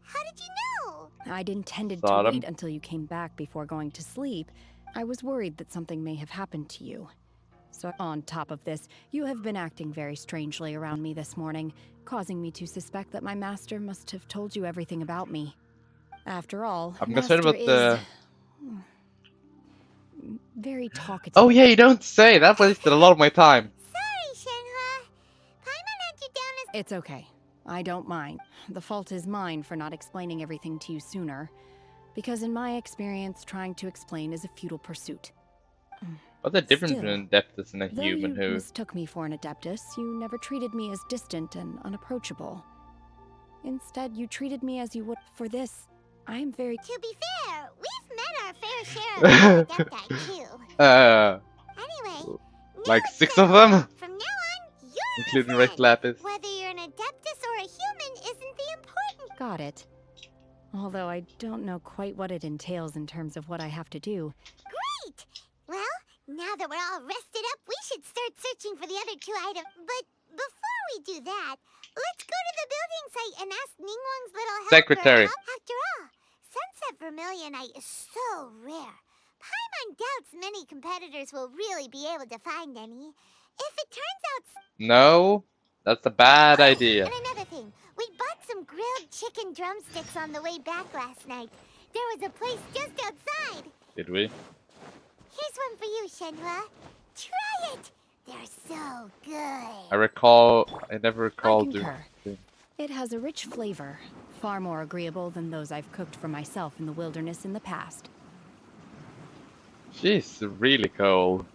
How did you know? I'd intended to Sodom. wait until you came back before going to sleep. I was worried that something may have happened to you. So on top of this, you have been acting very strangely around me this morning, causing me to suspect that my master must have told you everything about me. After all, I'm concerned master about the... very talkative. Oh yeah, you don't say! That wasted a lot of my time. Sorry, Shenhua. Paimon had you down as... It's okay. I don't mind. The fault is mine for not explaining everything to you sooner. Because in my experience, trying to explain is a futile pursuit. What's the difference Still, between an Adeptus and a though human you who... mistook me for an Adeptus, you never treated me as distant and unapproachable. Instead, you treated me as you would. For this, I am very... To be fair, we've met our fair share of Adepti, too. Anyway, like now it's 6 of settled. them? From now on, you're Including a Red friend. Lapis. Whether you're an Adeptus or a human isn't the important. Got it. Although I don't know quite what it entails in terms of what I have to do. Great! Well, now that we're all rested up, we should start searching for the other 2 items. But before we do that, let's go to the building site and ask Ningguang's little helper. Secretary. After all, Sunset Vermilionite is so rare. Paimon doubts many competitors will really be able to find any. If it turns out... No, that's a bad idea. And another thing, we bought some grilled chicken drumsticks on the way back last night. There was a place just outside. Did we? Here's one for you, Shenhua. Try it. They're so good. I never recalled doing... concur. It has a rich flavor, far more agreeable than those I've cooked for myself in the wilderness in the past. She's really cold.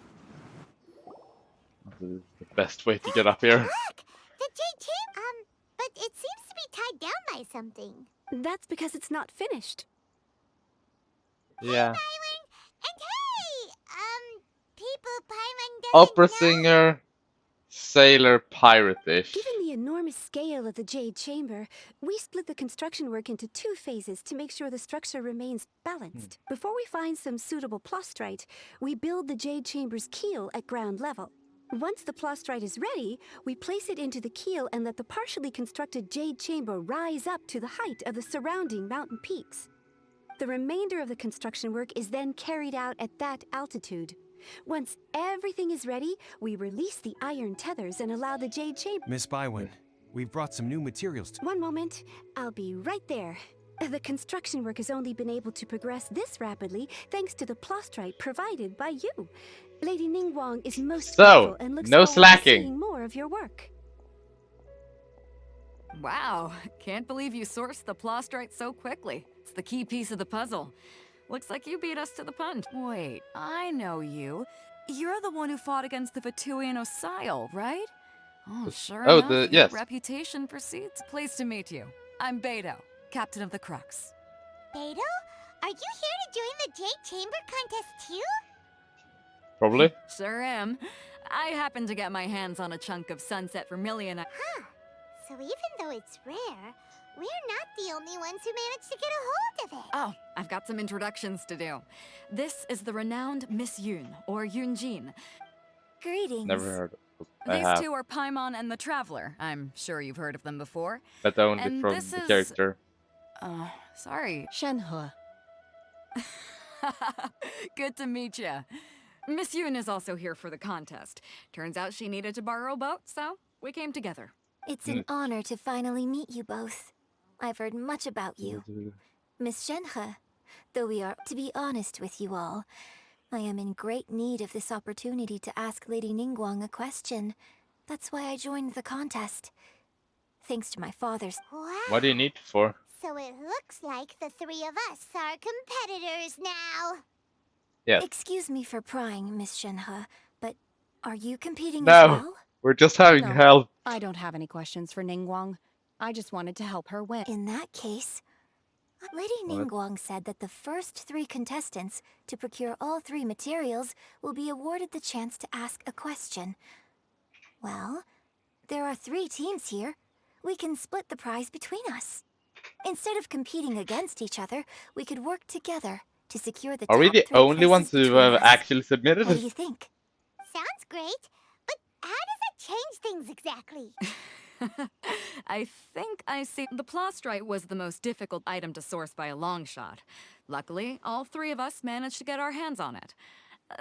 This is the best way to get up here. Look! The jade chamber! But it seems to be tied down by something. That's because it's not finished. Yeah. And hey! People Paimon doesn't Opera know. singer, sailor, pirate-ish. Given the enormous scale of the Jade Chamber, we split the construction work into 2 phases to make sure the structure remains balanced. Before we find some suitable plastrite, we build the Jade Chamber's keel at ground level. Once the plastrite is ready, we place it into the keel and let the partially constructed Jade Chamber rise up to the height of the surrounding mountain peaks. The remainder of the construction work is then carried out at that altitude. Once everything is ready, we release the iron tethers and allow the Jade Chamber... Miss Bywin, we've brought some new materials to... One moment, I'll be right there. The construction work has only been able to progress this rapidly thanks to the plastrite provided by you. Lady Ningguang is most grateful and looks no forward to slacking. seeing more of your work. Wow, can't believe you sourced the plastrite so quickly. It's the key piece of the puzzle. Looks like you beat us to the punch. Wait, I know you. You're the one who fought against the Vatuian Osile, right? Oh, sure Oh, enough, yes. your reputation precedes. Pleased to meet you. I'm Beto, captain of the Crux. Beto? Are you here to join the Jade Chamber contest too? Probably. Sure am. I happen to get my hands on a chunk of Sunset Vermilion. Huh. So even though it's rare, we're not the only ones who managed to get a hold of it. Oh, I've got some introductions to do. This is the renowned Miss Yun, or Yunjin. Greetings. Never heard of I These have. 2 are Paimon and the Traveler. I'm sure you've heard of them before. But only And from this the is- character. Sorry. Shenhua. Good to meet you. Miss Yun is also here for the contest. Turns out she needed to borrow a boat, so we came together. It's an honor to finally meet you both. I've heard much about you. Miss Shenhe, though we are to be honest with you all, I am in great need of this opportunity to ask Lady Ningguang a question. That's why I joined the contest. Thanks to my father's... Wow. What do you need for? So it looks like the 3 of us are competitors now. Yes. Excuse me for prying, Miss Shenhe, but are you competing No. as well? We're just having No. help. I don't have any questions for Ningguang. I just wanted to help her win. In that case, Lady Ningguang said that the first 3 contestants to procure all 3 materials will be awarded the chance to ask a question. Well, there are 3 teams here. We can split the prize between us. Instead of competing against each other, we could work together to secure the Are we top the 3 only ones places who between have us. actually submitted What do it? you think? Sounds great, but how does that change things exactly? I think I see. The plastrite was the most difficult item to source by a long shot. Luckily, all three of us managed to get our hands on it.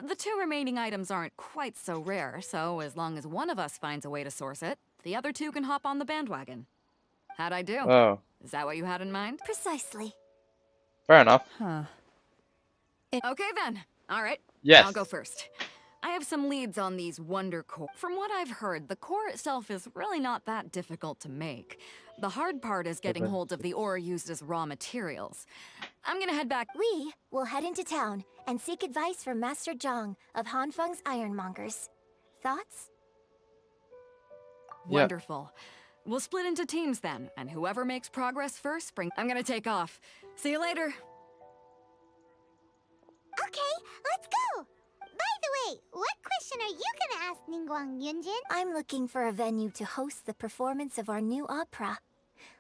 The two remaining items aren't quite so rare, so as long as one of us finds a way to source it, the other two can hop on the bandwagon. How'd I do? Oh, Is that what you had in mind? Precisely. fair enough. Huh. Okay then. All right. Yes. I'll go first. I have some leads on these wonder core. From what I've heard, the core itself is really not that difficult to make. The hard part is getting hold of the ore used as raw materials. I'm gonna head back. We will head into town and seek advice from Master Zhang of Hanfeng's Ironmongers. Thoughts? Yeah. Wonderful. We'll split into teams then, and whoever makes progress first, I'm gonna take off. See you later. Okay, let's go! By the way, what question are you gonna ask Ningguang Yunjin? I'm looking for a venue to host the performance of our new opera.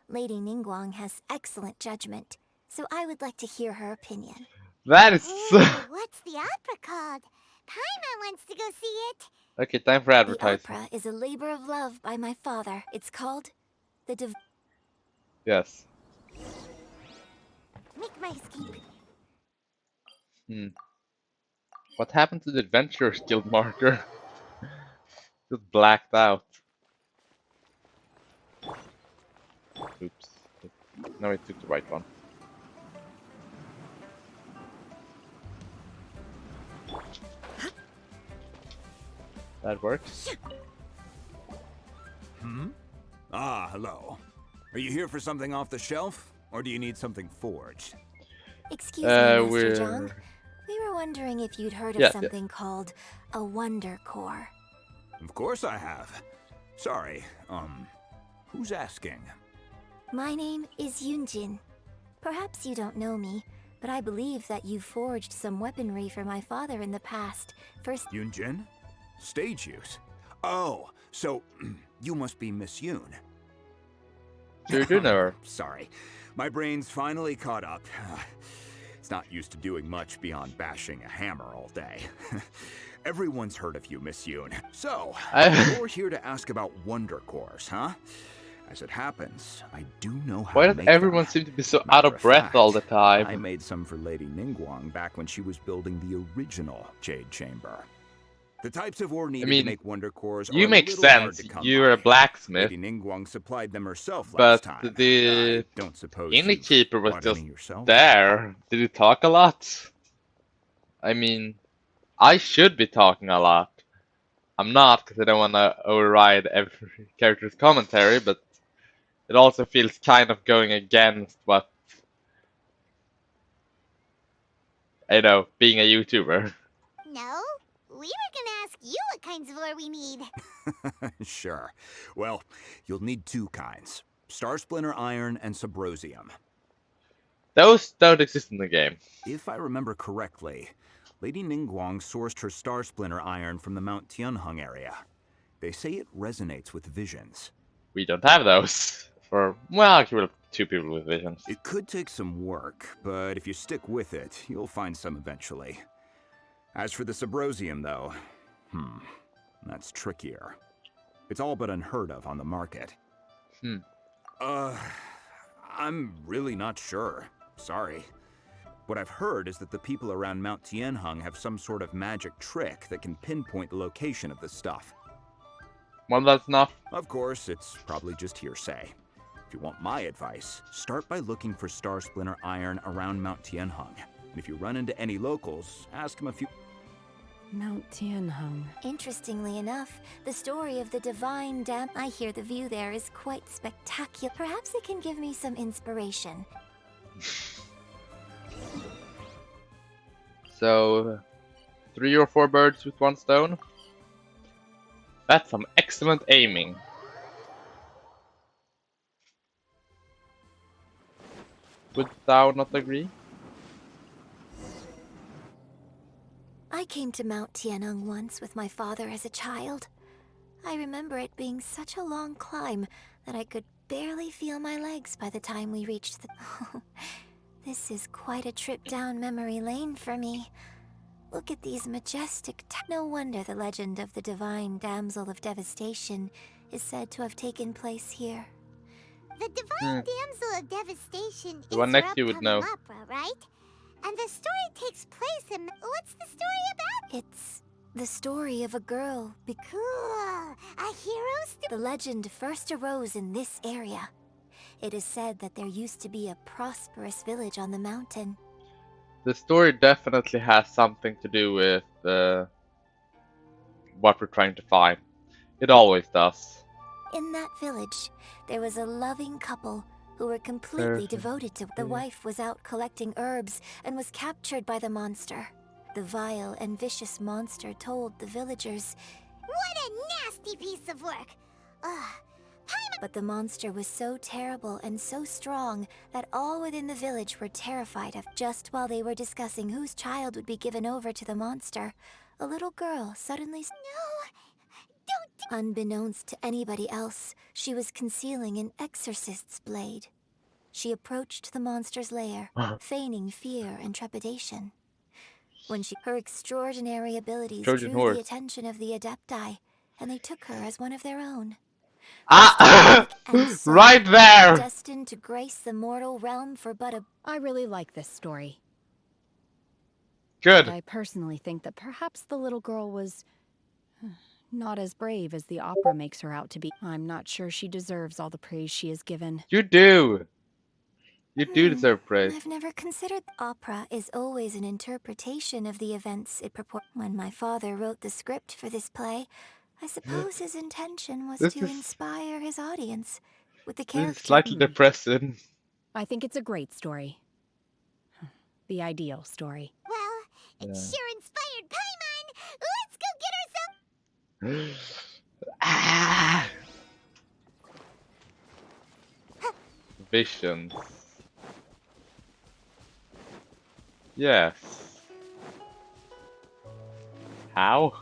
Lady Ningguang has excellent judgment, so I would like to hear her opinion. That is... Ooh, what's the opera called? Paimon wants to go see it. Okay, time for The advertising. opera is a labor of love by my father. It's called The Yes. Make my escape. What happened to the Adventurers Guild marker? Just blacked out. Oops. No, it took the right one. That works. Ah, hello. Are you here for something off the shelf, or do you need something forged? Excuse me, Master we're... Zhang. We were wondering if you'd heard of Yeah, something called a Wonder Core. Of course I have. Sorry, who's asking? My name is Yunjin. Perhaps you don't know me, but I believe that you forged some weaponry for my father in the past. First, Yunjin? Stage use? Oh, so you must be Miss Yoon. So you do know her. Sorry, my brain's finally caught up. It's not used to doing much beyond bashing a hammer all day. Everyone's heard of you, Miss Yoon. So, you're here to ask about Wonder Cores, huh? As it happens, I do know how Why to does make everyone them. seem to be so Matter out of breath fact, all the time? I made some for Lady Ningguang back when she was building the original Jade Chamber. The types of ore needed to make Wonder Cores are you a make little hard sense. to come You're a by. blacksmith. Lady Ningguang supplied them herself But last time. the I don't suppose innkeeper you've was bought just any yourself? there. Did he talk a lot? I mean, I should be talking a lot. I'm not, because I don't want to override every character's commentary, but it also feels kind of going against what, I know, being a YouTuber. no, we were gonna ask you what kinds of ore we need. Sure. Well, you'll need two kinds. Star Splinter Iron and Subrosium. Those don't exist in the game. If I remember correctly, Lady Ningguang sourced her Star Splinter Iron from the Mount Tianheng area. They say it resonates with visions. We don't have those. For, well, actually, we have two people with visions. It could take some work, but if you stick with it, you'll find some eventually. As for the Subrosium, though, that's trickier. It's all but unheard of on the market. I'm really not sure. Sorry. What I've heard is that the people around Mount Tianheng have some sort of magic trick that can pinpoint the location of the stuff. Well, that's enough. Of course, it's probably just hearsay. If you want my advice, start by looking for Star Splinter Iron around Mount Tianheng. And if you run into any locals, ask them a few... Mount Tianheng. Interestingly enough, the story of the divine dam. I hear the view there is quite spectacular. Perhaps it can give me some inspiration. So, 3 or 4 birds with one stone. That's some excellent aiming. Would thou not agree? I came to Mount Tianheng once with my father as a child. I remember it being such a long climb that I could barely feel my legs by the time we reached the... This is quite a trip down memory lane for me. Look at these majestic... No wonder the legend of the divine damsel of devastation is said to have taken place here. The Divine Damsel of Devastation The is one your next to you would upcoming know. opera, right? And the story takes place in... What's the story about? It's the story of a girl. Cool. A hero story? The legend first arose in this area. It is said that there used to be a prosperous village on the mountain. The story definitely has something to do with what we're trying to find. It always does. In that village, there was a loving couple who were completely devoted to... The wife was out collecting herbs and was captured by the monster. The vile and vicious monster told the villagers... What a nasty piece of work! Ugh. But the monster was so terrible and so strong that all within the village were terrified of. Just while they were discussing whose child would be given over to the monster, a little girl suddenly... No! Don't... Unbeknownst to anybody else, she was concealing an exorcist's blade. She approached the monster's lair, feigning fear and trepidation. When her extraordinary abilities drew the attention of the Adepti, and they took her as one of their own. Ah! Right there! Destined to grace the mortal realm for but a... I really like this story. Good. But I personally think that perhaps the little girl was not as brave as the opera makes her out to be. I'm not sure she deserves all the praise she is given. You do! You do deserve praise. I've never considered... Opera is always an interpretation of the events it purports. When my father wrote the script for this play, I suppose his intention was to inspire his audience with the character. This is slightly depressing. I think it's a great story. The ideal story. Well, it sure inspired Paimon! Let's go get her some... Ah! Visions. Yes. How?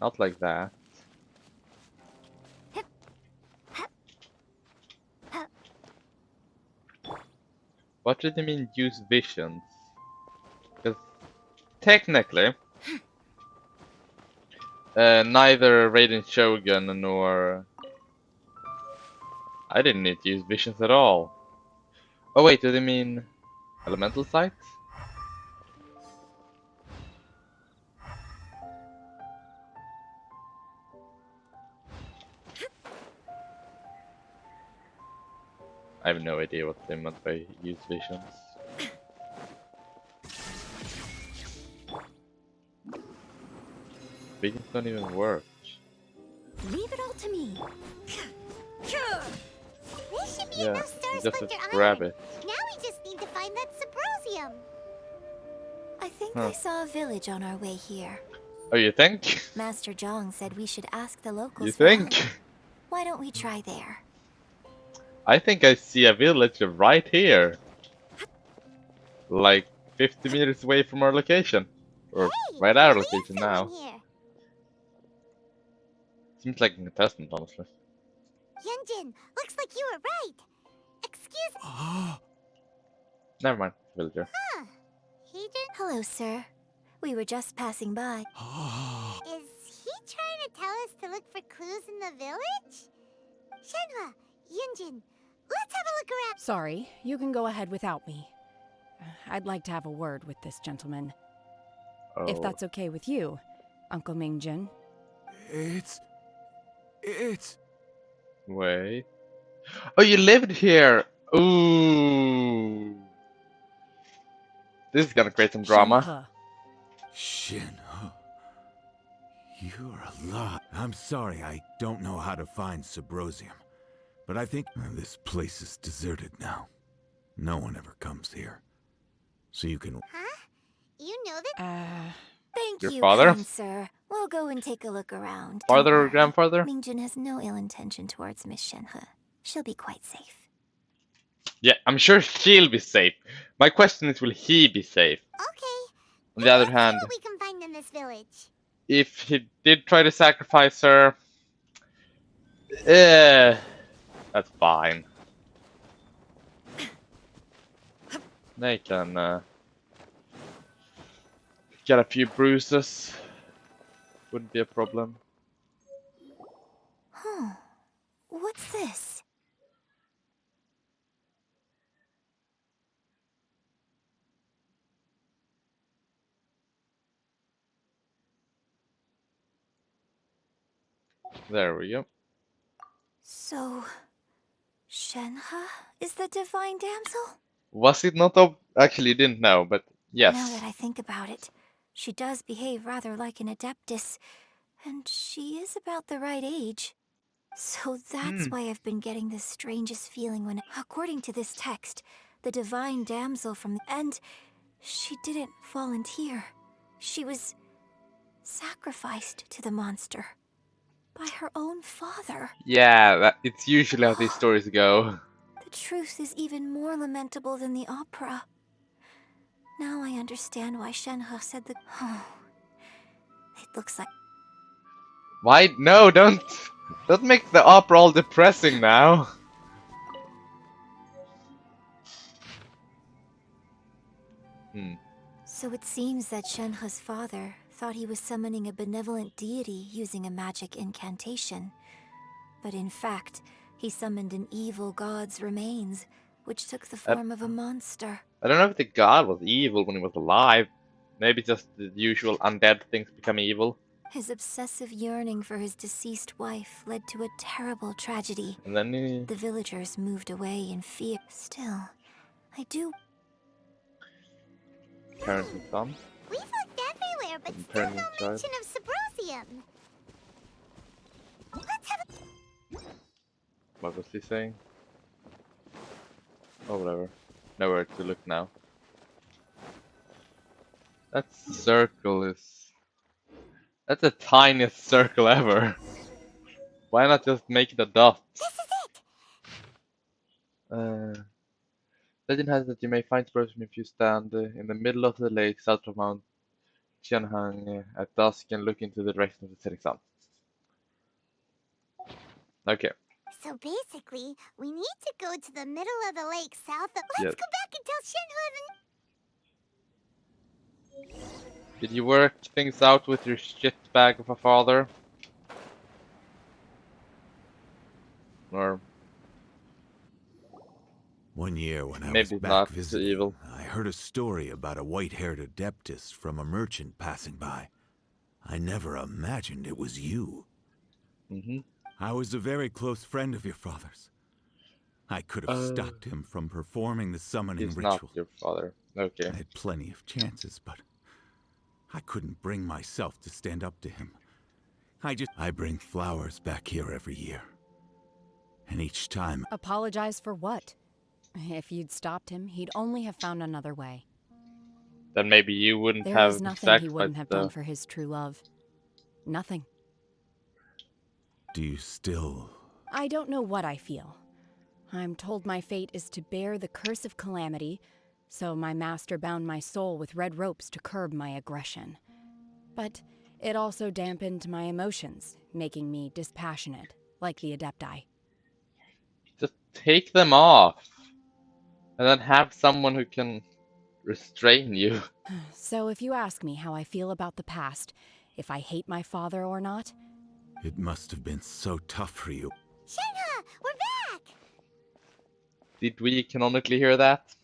Not like that. What did they mean use visions? Because technically, neither Raiden Shogun nor... I didn't need to use visions at all. Oh wait, do they mean elemental sights? I have no idea what they meant by use visions. Visions don't even work. Leave it all to me. There should be Yeah, enough stars just under grab iron. it. Now we just need to find that Symposium. I think I saw a village on our way here. Oh, you think? Master Zhang said we should ask the locals. You think? Why don't we try there? I think I see a village right here. Like 50 meters away from our location. Or right at our location now. Here. Seems like a contestant, honestly. Yunjin, looks like you were right. Excuse me. Never mind, villager. Huh. He did... Hello, sir. We were just passing by. Is he trying to tell us to look for clues in the village? Shenhua, Yunjin, let's have a look around. Sorry, you can go ahead without me. I'd like to have a word with this gentleman. If that's okay with you, Uncle Mingjin. It's... Wait. Oh, you lived here! Ooh. This is gonna create some drama. Shenhua. You're alive. I'm sorry, I don't know how to find Subrosium. But I think this place is deserted now. No one ever comes here. So you can... Huh? You know that? Thank Your you, father? kind sir. We'll go and take a look around. Father Don't or worry. grandfather? Mingjin has no ill intention towards Miss Shenhe. She'll be quite safe. Yeah, I'm sure she'll be safe. My question is, will he be safe? Okay. On the other hand, What we can find in this village. if he did try to sacrifice her, that's fine. They can get a few bruises. Wouldn't be a problem. What's this? There we go. So, Shenhe is the divine damsel? Was it not actually, you didn't know, but yes. Now that I think about it, she does behave rather like an adeptus, and she is about the right age. So that's why I've been getting the strangest feeling when, according to this text, the divine damsel from the end, she didn't volunteer. She was sacrificed to the monster by her own father. Yeah, it's usually how these stories go. The truth is even more lamentable than the opera. Now I understand why Shenhe said the... Oh, it looks like... Why? No, don't make the opera all depressing now. So it seems that Shenhe's father thought he was summoning a benevolent deity using a magic incantation. But in fact, he summoned an evil god's remains, which took the form of a monster. I don't know if the god was evil when he was alive. Maybe just the usual undead things become evil. His obsessive yearning for his deceased wife led to a terrible tragedy. And then the villagers moved away in fear. Still, I do... Parents and son. We've looked everywhere, but still Parents no and child. mention of Sabrosium. Let's have a... What was he saying? Oh, whatever. Nowhere to look now. That circle is... That's the tiniest circle ever. Why not just make it a dot? This is it! Legend has that you may find Sabrosium if you stand in the middle of the lake south of Mount Qianhang at dusk and look into the direction of the setting sun. Okay. So basically, we need to go to the middle of the lake south of... Let's Yes. go back and tell Shenhe the... Did you work things out with your shit bag of a father? Or One year when I maybe was back not visiting, evil. I heard a story about a white-haired adeptus from a merchant passing by. I never imagined it was you. I was a very close friend of your father's. I could have stopped him from performing the summoning He's ritual. not your father. Okay. I had plenty of chances, but I couldn't bring myself to stand up to him. I bring flowers back here every year. And each time... Apologize for what? If you'd stopped him, he'd only have found another way. Then maybe you wouldn't There have is nothing he sacrificed wouldn't have done for his true love. Nothing. Do you still... I don't know what I feel. I'm told my fate is to bear the curse of calamity, so my master bound my soul with red ropes to curb my aggression. But it also dampened my emotions, making me dispassionate, like the Adepti. Just take them off. And then have someone who can restrain you. So if you ask me how I feel about the past, if I hate my father or not... It must have been so tough for you. Shenhe, we're back! Did we canonically hear that?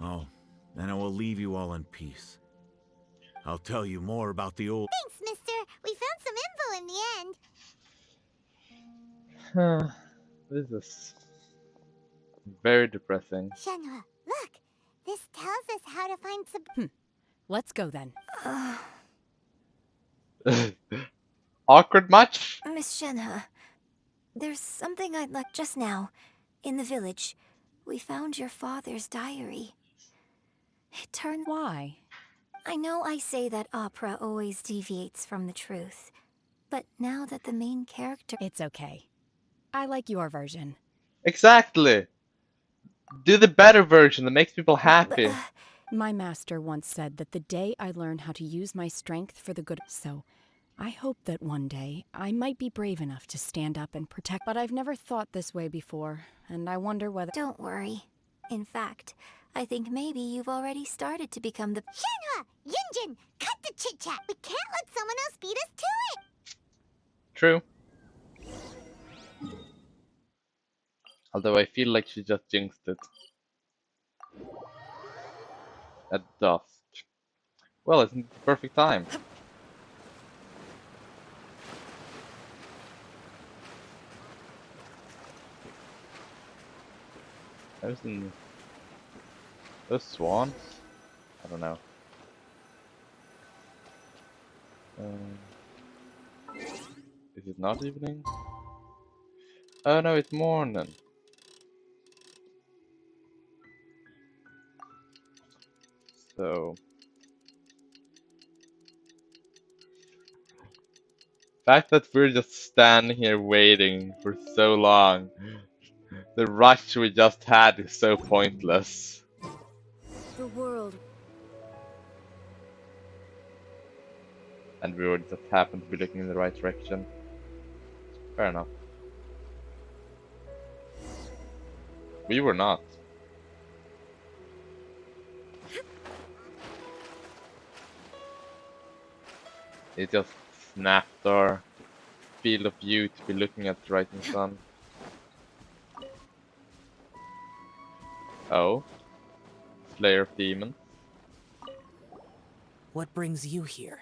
Oh, then I will leave you all in peace. I'll tell you more about the old... Thanks, mister. We found some info in the end. This is very depressing. Shenhe, look. This tells us how to find Let's go then. Awkward much? Miss Shenhe, there's something I'd like just now. In the village, we found your father's diary. It turned... Why? I know I say that opera always deviates from the truth, but now that the main character... It's okay. I like your version. Exactly! Do the better version that makes people happy. My master once said that the day I learn how to use my strength for the good... So, I hope that one day I might be brave enough to stand up and protect... But I've never thought this way before, and I wonder whether... Don't worry. In fact, I think maybe you've already started to become the... Shenhe! Yunjin! Cut the chit-chat! We can't let someone else beat us to it! True. Although I feel like she just jinxed it. At dusk. Well, it's the perfect time. Those swans? I don't know. Is it not evening? Oh no, it's morning. So... the fact that we're just standing here waiting for so long. The rush we just had is so pointless. The world. And we would just happen to be looking in the right direction. Fair enough. We were not. It just snapped our field of view to be looking at the rising sun. Oh. Slayer of demons. What brings you here?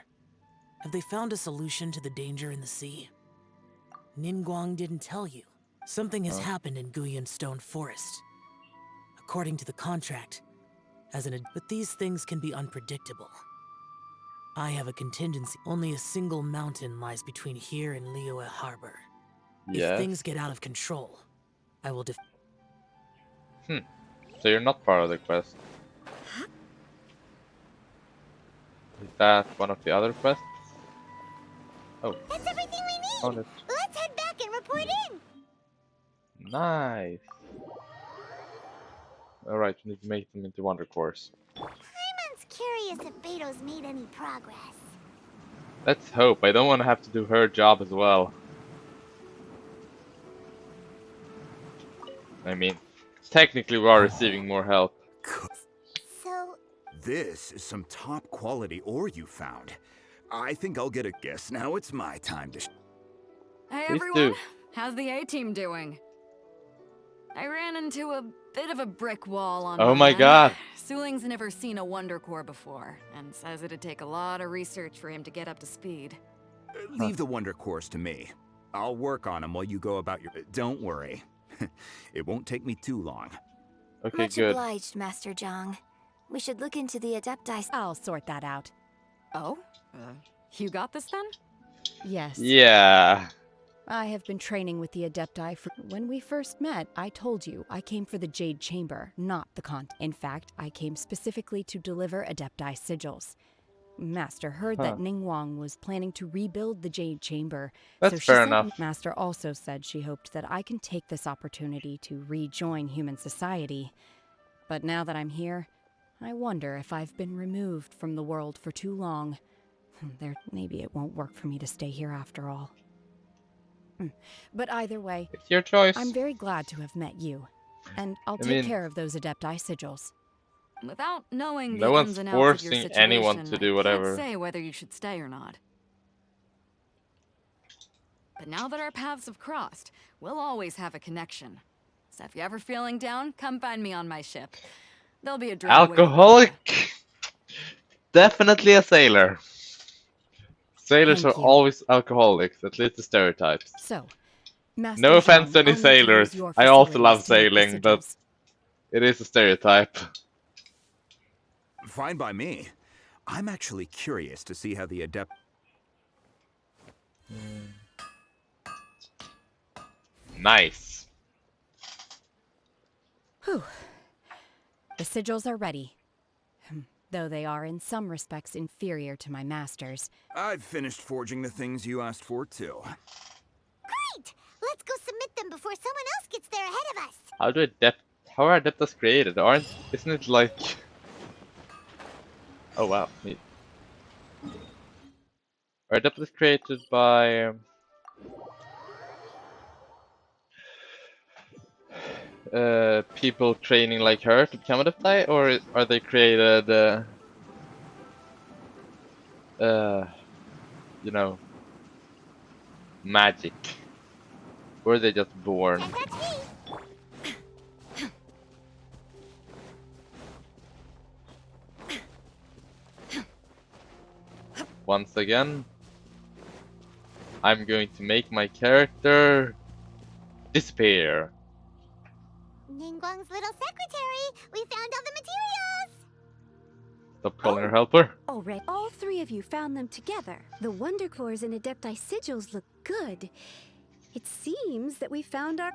Have they found a solution to the danger in the sea? Ningguang didn't tell you. Something has happened in Guyan Stone Forest. According to the contract, but these things can be unpredictable. I have a contingency. Only a single mountain lies between here and Liyue Harbor. Yes. If things get out of control, I will So you're not part of the quest. Is that one of the other quests? Oh. That's everything we need! Found it. Let's head back and report in! Nice. Alright, we need to make them into Wonder Cores. Paimon's curious if Beto's made any progress. Let's hope. I don't want to have to do her job as well. I mean, technically we are receiving more help. So... This is some top quality ore you found. I think I'll get a guess. Now it's my time to... Hey Please everyone, do. how's the A-team doing? I ran into a bit of a brick wall on Oh my god. Suling's never seen a Wonder Core before, and says it'd take a lot of research for him to get up to speed. Leave the Wonder Cores to me. I'll work on them while you go about your... Don't worry. It won't take me too long. Okay, Much good. obliged, Master Zhang. We should look into the Adepti... I'll sort that out. Oh? You got this then? Yes. Yeah. I have been training with the Adepti for... When we first met, I told you I came for the Jade Chamber, not the Con. In fact, I came specifically to deliver Adepti sigils. Master heard that Ningguang was planning to rebuild the Jade Chamber. That's so she fair sent enough. me. Master also said she hoped that I can take this opportunity to rejoin human society. But now that I'm here, I wonder if I've been removed from the world for too long. Maybe it won't work for me to stay here after all. But either way, It's your choice. I'm very glad to have met you. And I'll I take mean- care of those Adepti sigils. Without knowing No the one's ins and outs of your forcing situation, anyone to do whatever. I can't say whether you should stay or not. But now that our paths have crossed, we'll always have a connection. So if you're ever feeling down, come find me on my ship. There'll be a drink waiting for you. Alcoholic! Definitely a sailor. Sailors Thank are you. always alcoholics, at least the stereotypes. So, Master No offense Zhang, to any I'll need to use sailors. your I also facilities love to make the sailing, but sigils. it is a stereotype. Fine by me. I'm actually curious to see how the Adept... Nice. Whew. The sigils are ready. Though they are in some respects inferior to my master's. I've finished forging the things you asked for, too. Great! Let's go submit them before someone else gets there ahead of us! How are Adeptas created? Isn't it like... Oh wow, neat. Are Adeptas created by... people training like her to become Adepti, or are they created, you know, magic? Or are they just born? once again, I'm going to make my character disappear. Ningguang's little secretary, we found all the materials! Stop calling her helper. Alright, all three of you found them together. The Wonder Cores and Adepti sigils look good. It seems that we found our...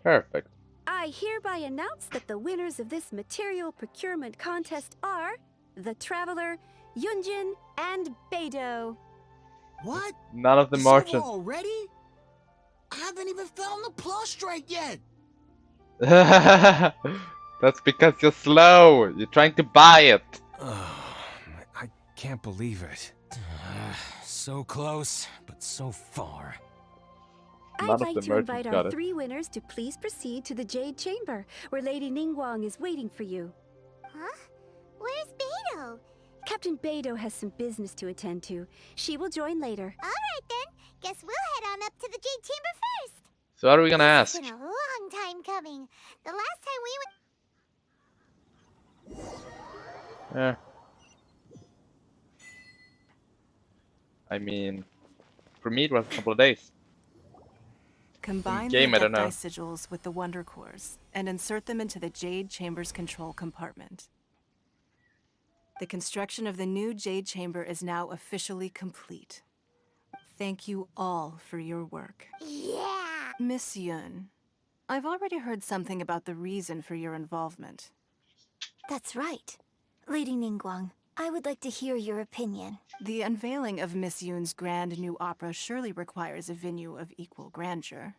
Perfect. I hereby announce that the winners of this material procurement contest are the Traveler, Yunjin, and Beidou. What? None of the Several merchants. already? I haven't even found the Plustrite yet. That's because you're slow. You're trying to buy it. I can't believe it. So close, but so far. None I'd of like the to invite merchants our got it. 3 winners to please proceed to the Jade Chamber, where Lady Ningguang is waiting for you. Huh? Where's Beidou? Captain Beidou has some business to attend to. She will join later. Alright then, guess we'll head on up to the Jade Chamber first. So what are we gonna ask? It's been a long time coming. The last time we went... Yeah. I mean, for me it was a couple of days. Combine Game, I the don't know. Adepti sigils with the Wonder Cores and insert them into the Jade Chamber's control compartment. The construction of the new Jade Chamber is now officially complete. Thank you all for your work. Yeah! Miss Yun, I've already heard something about the reason for your involvement. That's right. Lady Ningguang, I would like to hear your opinion. The unveiling of Miss Yun's grand new opera surely requires a venue of equal grandeur.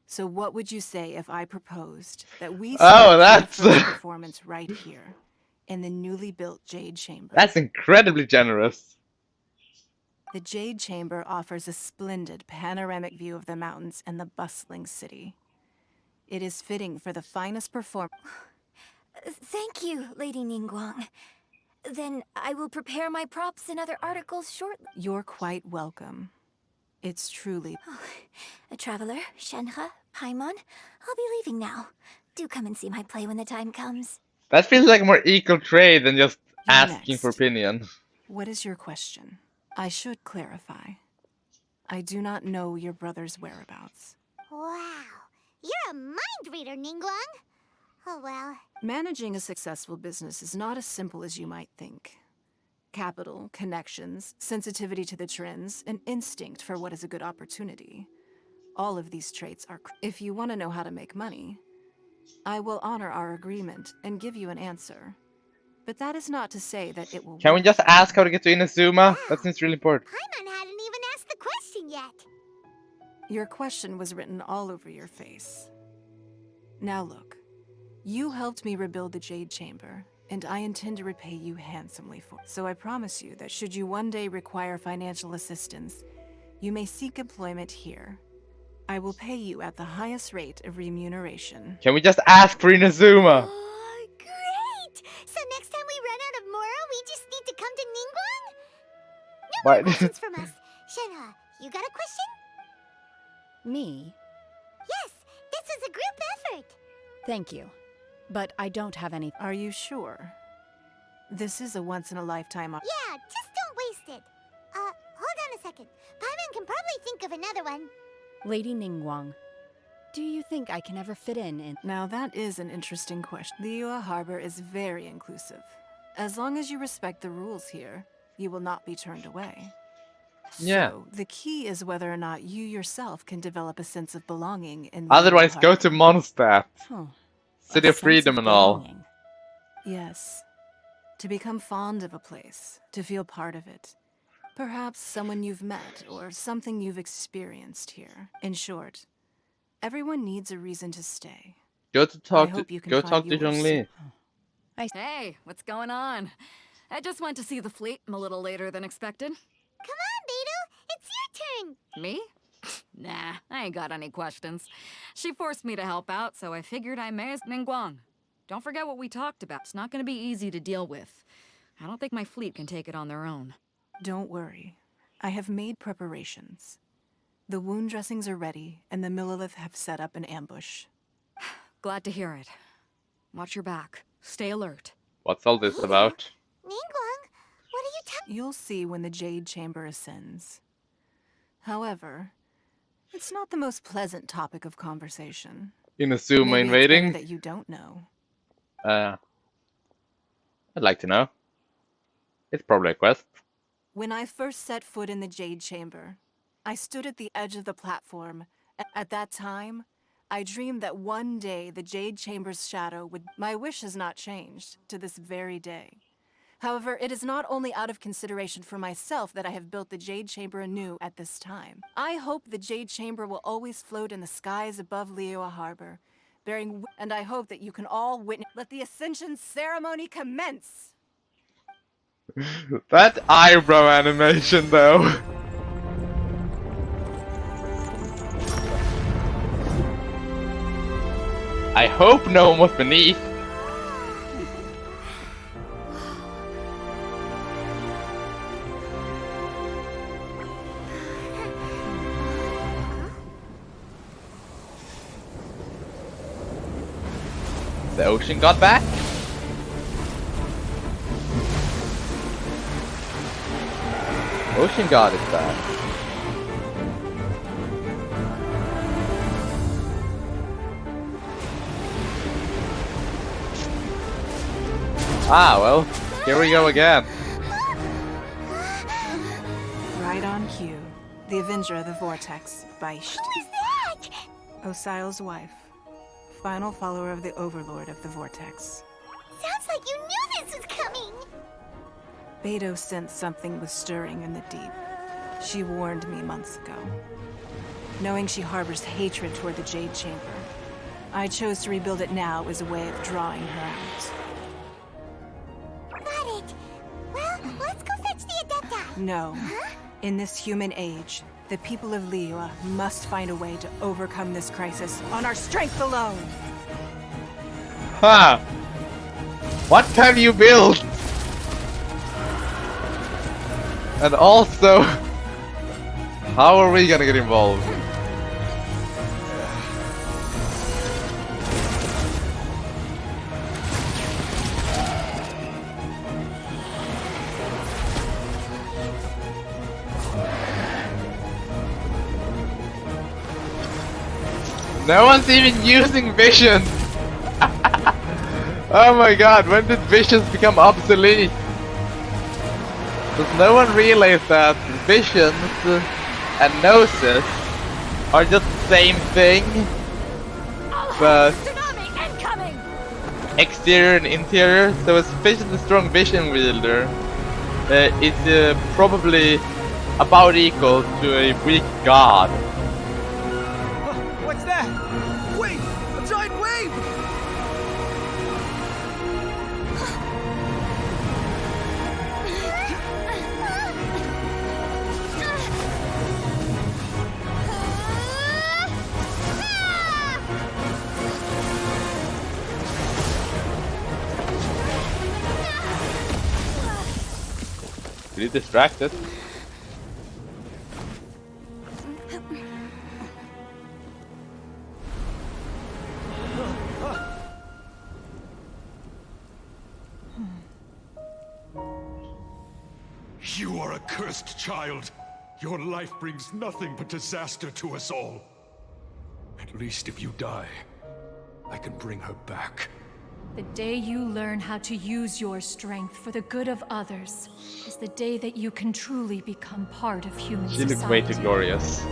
So what would you say if I proposed that we that's- the first performance right here, in the newly built Jade Chamber? That's incredibly generous. The Jade Chamber offers a splendid panoramic view of the mountains and the bustling city. It is fitting for the finest performance. Thank you, Lady Ningguang. Then I will prepare my props and other articles shortly. You're quite welcome. It's truly... A traveler, Shenhe, Paimon, I'll be leaving now. Do come and see my play when the time comes. That feels like a more equal trade than just You're asking next. for opinion. What is your question? I should clarify. I do not know your brother's whereabouts. Wow, you're a mind reader, Ningguang. Oh well. Managing a successful business is not as simple as you might think. Capital, connections, sensitivity to the trends, an instinct for what is a good opportunity. All of these traits are... If you want to know how to make money, I will honor our agreement and give you an answer. But that is not to say that it will... Can we just ask how to get to Inazuma? That seems really important. Paimon hadn't even asked the question yet. Your question was written all over your face. Now look, you helped me rebuild the Jade Chamber, and I intend to repay you handsomely for it. So I promise you that should you one day require financial assistance, you may seek employment here. I will pay you at the highest rate of remuneration. Can we just ask for Inazuma? Oh, great! So next time we run out of Mora, we just need to come to Ningguang? No more questions from us. Shenhe, you got a question? Me? Yes, this is a group effort. Thank you. But I don't have any... Are you sure? This is a once-in-a-lifetime... Yeah, just don't waste it. Hold on a second. Paimon can probably think of another one. Lady Ningguang, do you think I can ever fit in? Now that is an interesting question. Liyue Harbor is very inclusive. As long as you respect the rules here, you will not be turned away. Yeah. So, the key is whether or not you yourself can develop a sense of belonging in... Otherwise, go to Mondstadt. Huh. City of Freedom and all. Yes. To become fond of a place, to feel part of it. Perhaps someone you've met, or something you've experienced here. In short, everyone needs a reason to stay. Go to talk I to hope you can go find talk to yours Zhongli. Hey, what's going on? I just went to see the fleet a little later than expected. Come on, Beidou, it's your turn. Me? Nah, I ain't got any questions. She forced me to help out, so I figured I may as... Ningguang, don't forget what we talked about. It's not gonna be easy to deal with. I don't think my fleet can take it on their own. Don't worry. I have made preparations. The wound dressings are ready, and the Millilith have set up an ambush. Glad to hear it. Watch your back. Stay alert. What's all this about? Ningguang, what are you talking? You'll see when the Jade Chamber ascends. However, it's not the most pleasant topic of conversation. Inazuma Maybe it's better invading? that you don't know. I'd like to know. It's probably a quest. When I first set foot in the Jade Chamber, I stood at the edge of the platform. At that time, I dreamed that one day the Jade Chamber's shadow would... My wish has not changed to this very day. However, it is not only out of consideration for myself that I have built the Jade Chamber anew at this time. I hope the Jade Chamber will always float in the skies above Liyue Harbor, and I hope that you can all witness... Let the Ascension ceremony commence! That eyebrow animation, though. I hope no one was beneath. The ocean got back? Ocean God is back. Ah, well, here we go again. Right on cue. The Avenger of the Vortex, Beisht. Who is that? Osial's wife. Final follower of the Overlord of the Vortex. Sounds like you knew this was coming! Beidou sensed something was stirring in the deep. She warned me months ago. Knowing she harbors hatred toward the Jade Chamber, I chose to rebuild it now as a way of drawing her out. Got it. Well, let's go fetch the Adepta. No. Huh? In this human age, the people of Liyue must find a way to overcome this crisis on our strength alone! Huh. What have you built? And also, how are we gonna get involved? No one's even using vision! Oh my god, when did visions become obsolete? Does no one realize that visions and gnosis are just the same thing? But exterior and interior, so a sufficiently strong vision wielder is probably about equal to a weak god. What's that? Wait! A giant wave! Really distracted. You are a cursed child. Your life brings nothing but disaster to us all. At least if you die, I can bring her back. The day you learn how to use your strength for the good of others is the day that you can truly become part of human She society. looks way too glorious.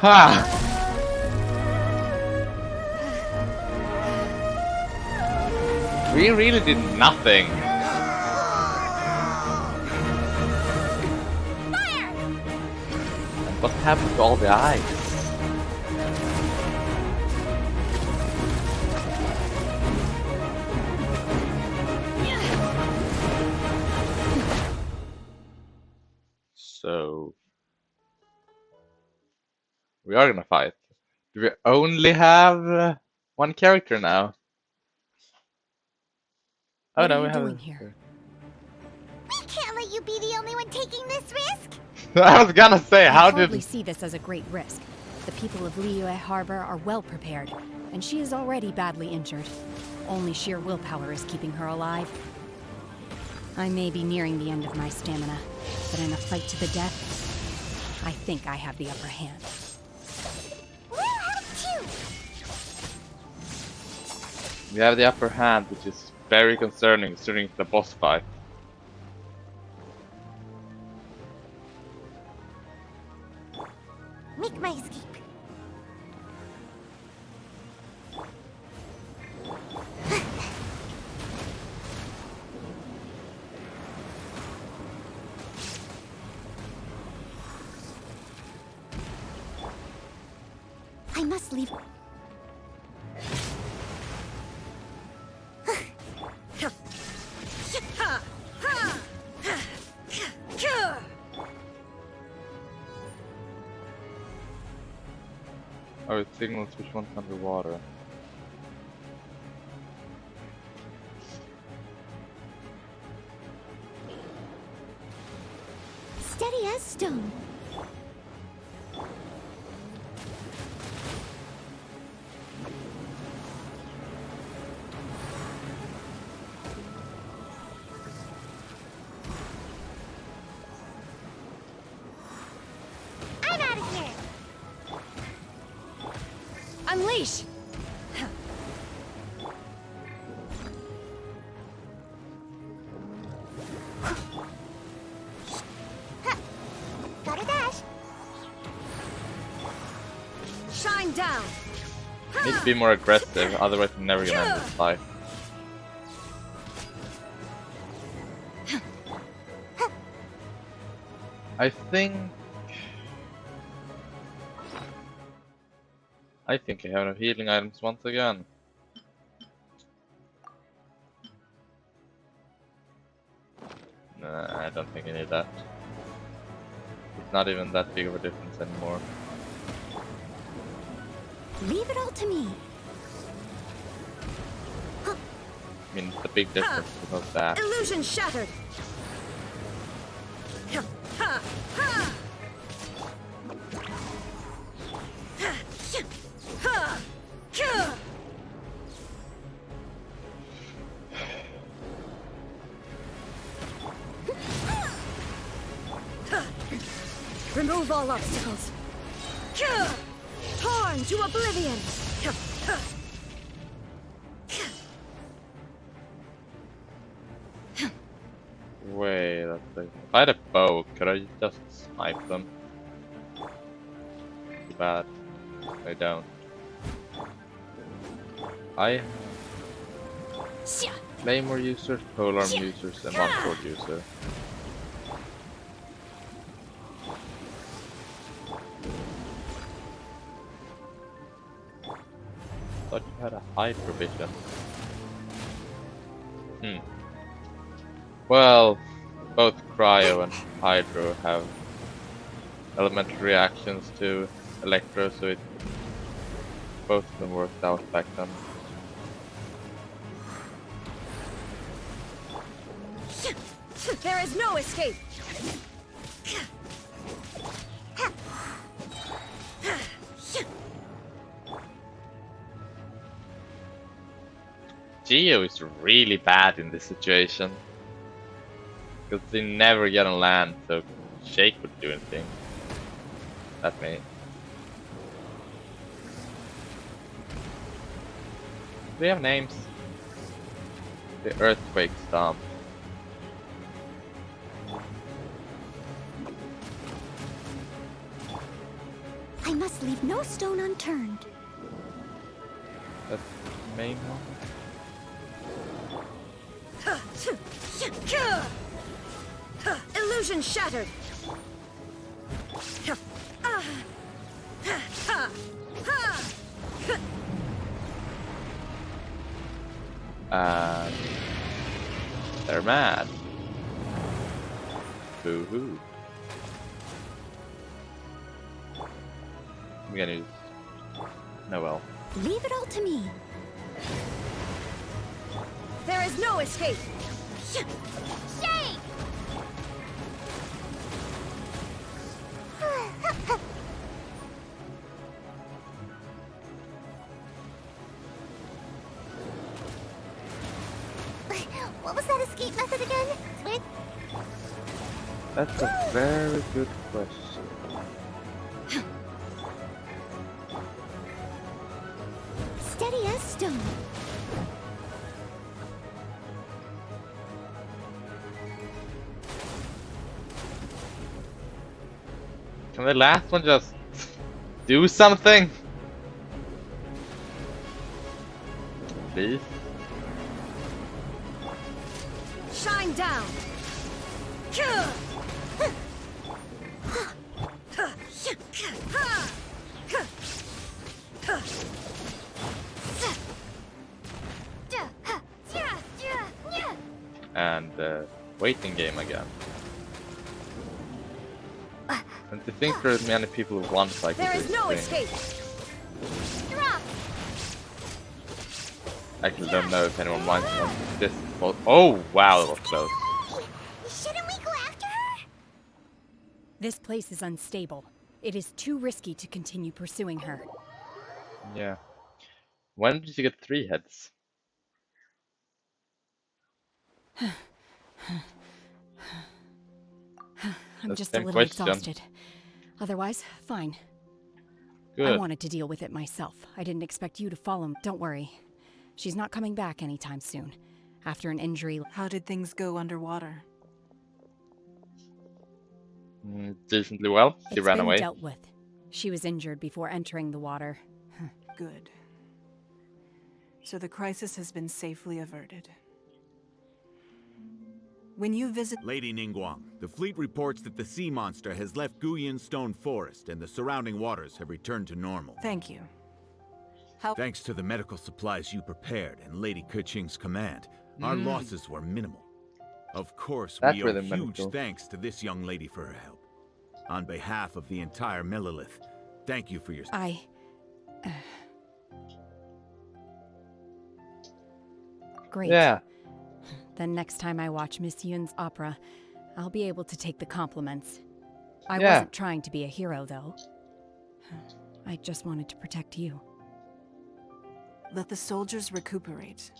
Ha! We really did nothing. What happened to all the eyes? So we are gonna fight. Do we only have one character now? Oh What no, are we you have. doing here? We can't let you be the only one taking this risk. I was gonna say, I how hardly did? see this as a great risk. The people of Liyue Harbor are well prepared, and she is already badly injured. Only sheer willpower is keeping her alive. I may be nearing the end of my stamina, but in a fight to the death, I think I have the upper hand. We'll help too. We have the upper hand, which is very concerning during the boss fight. Make my escape. I must leave. Oh, it signals which one's underwater. Steady as stone. I'm out of here. Unleash! Gotta dash. Shine down! Need to be more aggressive, otherwise I'm never gonna end this fight. I think I have no healing items once again. Nah, I don't think I need that. It's not even that big of a difference anymore. Leave it all to me. I mean, it's a big difference because that. Illusion shattered! Remove all obstacles. Torn to oblivion! Wait, if I had a bow, could I just snipe them? Too bad. I don't. I have Claymore users, polearm users, and one sword user. Thought you had a hyper vision. Well, both Cryo and Hydro have elemental reactions to Electro, so it both of them worked out back then. There is no escape! Geo is really bad in this situation. Because they never get on land, so Shake would do anything. That may. They have names. The Earthquake Stomp. I must leave no stone unturned. That's the main one. Illusion shattered! They're mad. Boo-hoo. I'm gonna use Noel. Leave it all to me. There is no escape. Shake! What was that escape method again? Switch? That's a very good question. Steady as stone. Can the last one just do something? Please? Shine down. And waiting game again. And to think there are many people who want like There this is no thing. escape. I actually don't know if anyone wants this. Oh wow, that was close. Shouldn't we go after her? This place is unstable. It is too risky to continue pursuing her. Yeah. When did you get 3 heads? I'm That's just the a same little question. exhausted. Otherwise, fine. I Good. wanted to deal with it myself. I didn't expect you to follow me. Don't worry. She's not coming back anytime soon. After an injury. How did things go underwater? Decently well. She It's ran been away. dealt with. She was injured before entering the water. Good. So the crisis has been safely averted. When you visit Lady Ningguang, the fleet reports that the sea monster has left Guyan Stone Forest and the surrounding waters have returned to normal. Thank you. Thanks to the medical supplies you prepared and Lady Keqing's command, our losses were minimal. Of course, That's we owe really huge medical. thanks to this young lady for her help. On behalf of the entire Millelith, thank you for your... Great. Yeah. Then next time I watch Miss Yun's opera, I'll be able to take the compliments. I Yeah. wasn't trying to be a hero, though. I just wanted to protect you. Let the soldiers recuperate,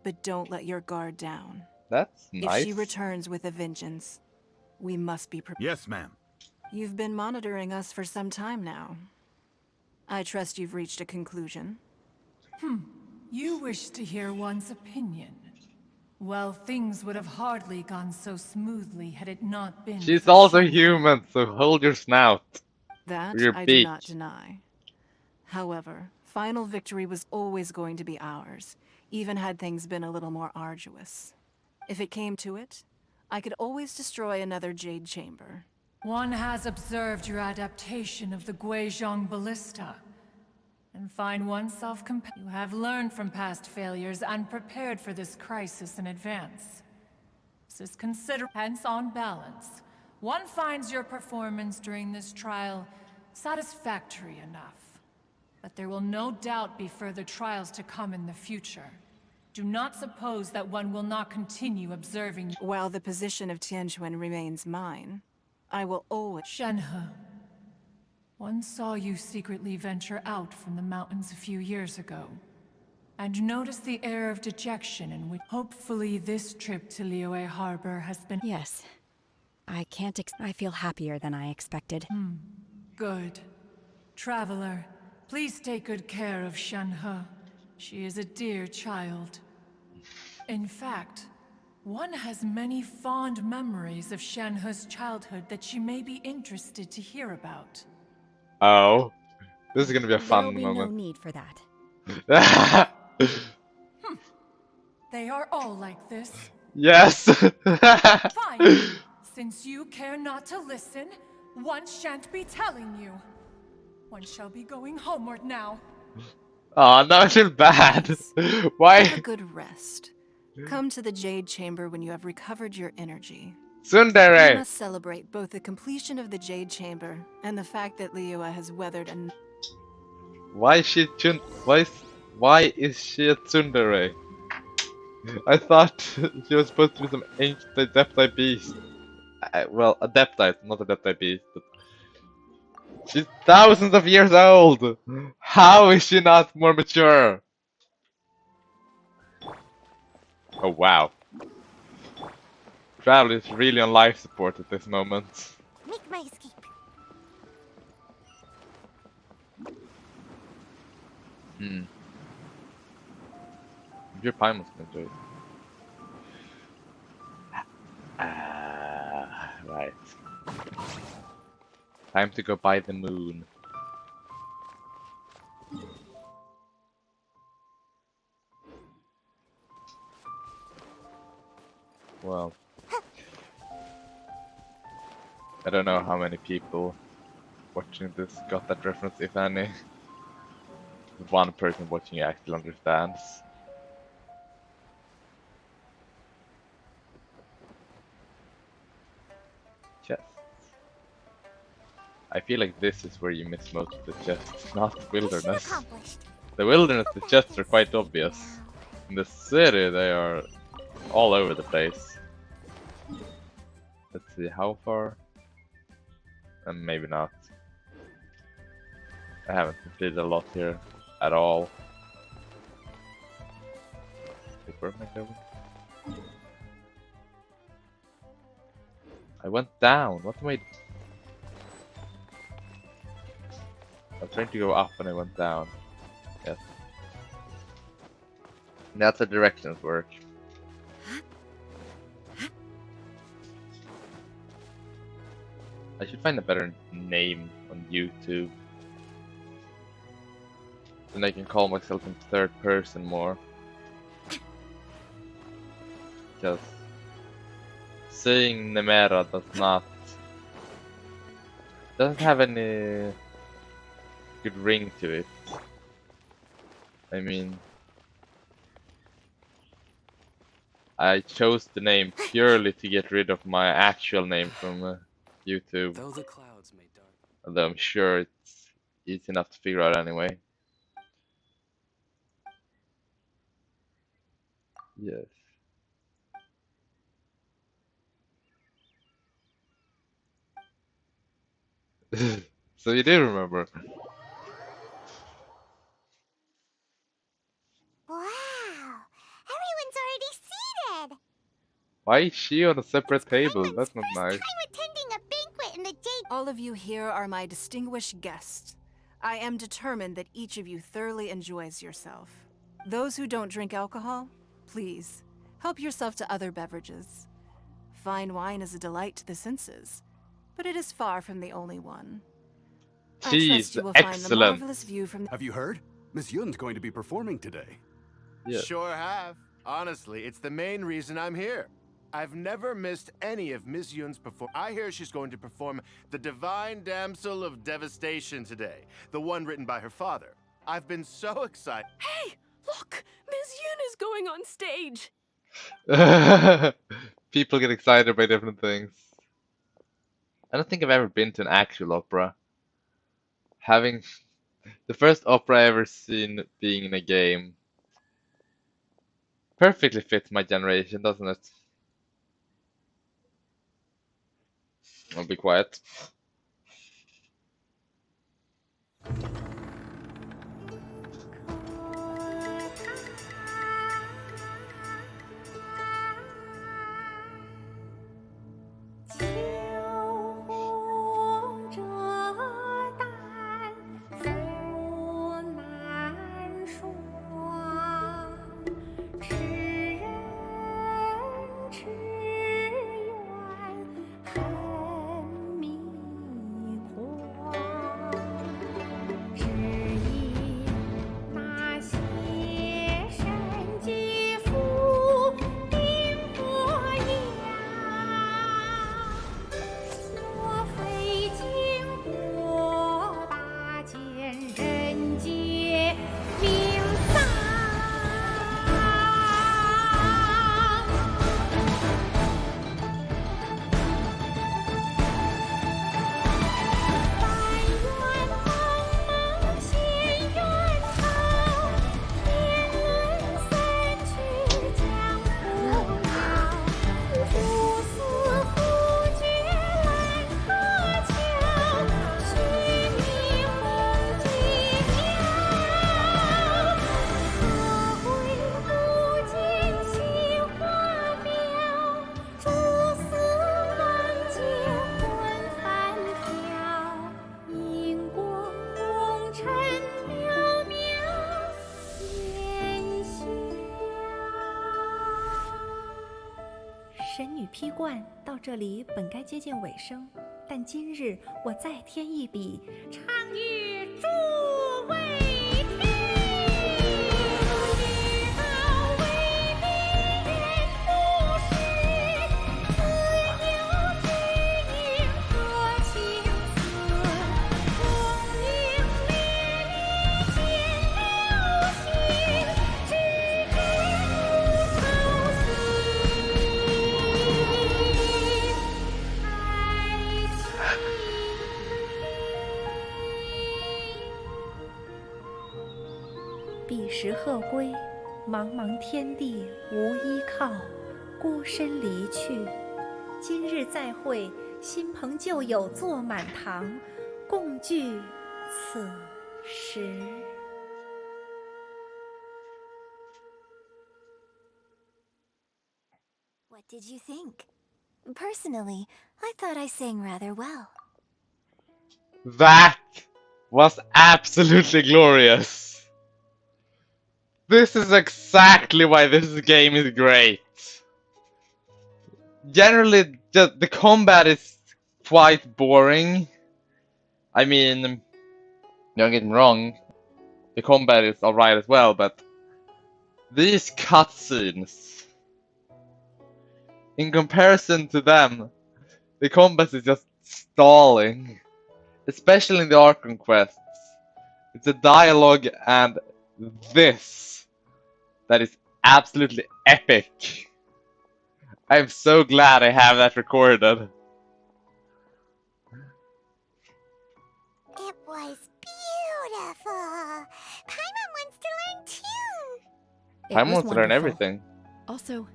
but don't let your guard down. That's If nice. she returns with a vengeance, we must be prepared. Yes, ma'am. You've been monitoring us for some time now. I trust you've reached a conclusion. You wish to hear one's opinion. Well, things would have hardly gone so smoothly had it not been She's for also Shen. human, so hold your snout. That Your I beak. do not deny. However, final victory was always going to be ours, even had things been a little more arduous. If it came to it, I could always destroy another jade chamber. One has observed your adaptation of the Guizhong ballista, and find oneself You have learned from past failures and prepared for this crisis in advance. This is hence on balance. One finds your performance during this trial satisfactory enough. But there will no doubt be further trials to come in the future. Do not suppose that one will not continue observing. While the position of Tianquan remains mine, I will always... Shenhe, one saw you secretly venture out from the mountains a few years ago, and noticed the air of dejection in which... Hopefully this trip to Liyue Harbor has been... Yes. I can't I feel happier than I expected. Good. Traveler, please take good care of Shenhe. She is a dear child. In fact, one has many fond memories of Shenhe's childhood that she may be interested to hear about. Oh. This is gonna be a fun There'll be moment. no need for that. They are all like this. Yes! Fine. Since you care not to listen, one shan't be telling you. One shall be going homeward now. Oh, now I feel bad. Have Why? a good rest. Come to the Jade Chamber when you have recovered your energy. We Tsundere! must celebrate both the completion of the Jade Chamber and the fact that Liyue has weathered a... Why is she why is she a tsundere? I thought she was supposed to be some ancient adepti beast. Well, adepti, not adepti beast. But she's thousands of years old! How is she not more mature? Oh wow. Travel is really on life support at this moment. Make my escape. Your pie must enjoy it. Right. Time to go by the moon. Well, I don't know how many people watching this got that reference, if any. One person watching actually understands. Chests. I feel like this is where you miss most of the chests, not the wilderness. The wilderness, the chests are quite obvious. In the city, they are all over the place. Let's see, how far? Maybe not. I haven't completed a lot here at all. Wait, where am I going? I went down. What am I? I'm trying to go up and I went down. Yes. That's how directions work. I should find a better name on YouTube. Then I can call myself in third person more. Because saying Nemera doesn't have any good ring to it. I mean, I chose the name purely to get rid of my actual name from YouTube. Though the clouds may darken. Although I'm sure it's easy enough to figure out anyway. Yes. So you do remember. Wow! Everyone's already seated! Why is she on a separate table? That's not nice. I'm attending a banquet in the Jade... All of you here are my distinguished guests. I am determined that each of you thoroughly enjoys yourself. Those who don't drink alcohol, please, help yourself to other beverages. Fine wine is a delight to the senses, but it is far from the only one. I trust you will find the marvelous view from... Have you heard? Miss Yun's going to be performing today. Yeah. Sure have. Honestly, it's the main reason I'm here. I've never missed any of Miss Yun's I hear she's going to perform The Divine Damsel of Devastation today, the one written by her father. I've been so excited. Hey, look! Miss Yun is going on stage! People get excited by different things. I don't think I've ever been to an actual opera. Having the first opera I ever seen being in a game perfectly fits my generation, doesn't it? I'll be quiet. 披冠到这里本该接近尾声，但今日我再添一笔，唱与诸位听。彼时鹤归，茫茫天地无依靠，孤身离去。今日再会，新朋旧友坐满堂，共聚此时。What did you think? Personally, I thought I sang rather well. That was absolutely glorious. This is exactly why this game is great. Generally, the combat is quite boring. I mean, don't get me wrong, the combat is alright as well, but these cutscenes, in comparison to them, the combat is just stalling. Especially in the Archon quests. It's a dialogue and this that is absolutely epic. I'm so glad I have that recorded. It was beautiful. Paimon wants to learn too. I want to learn everything. Also,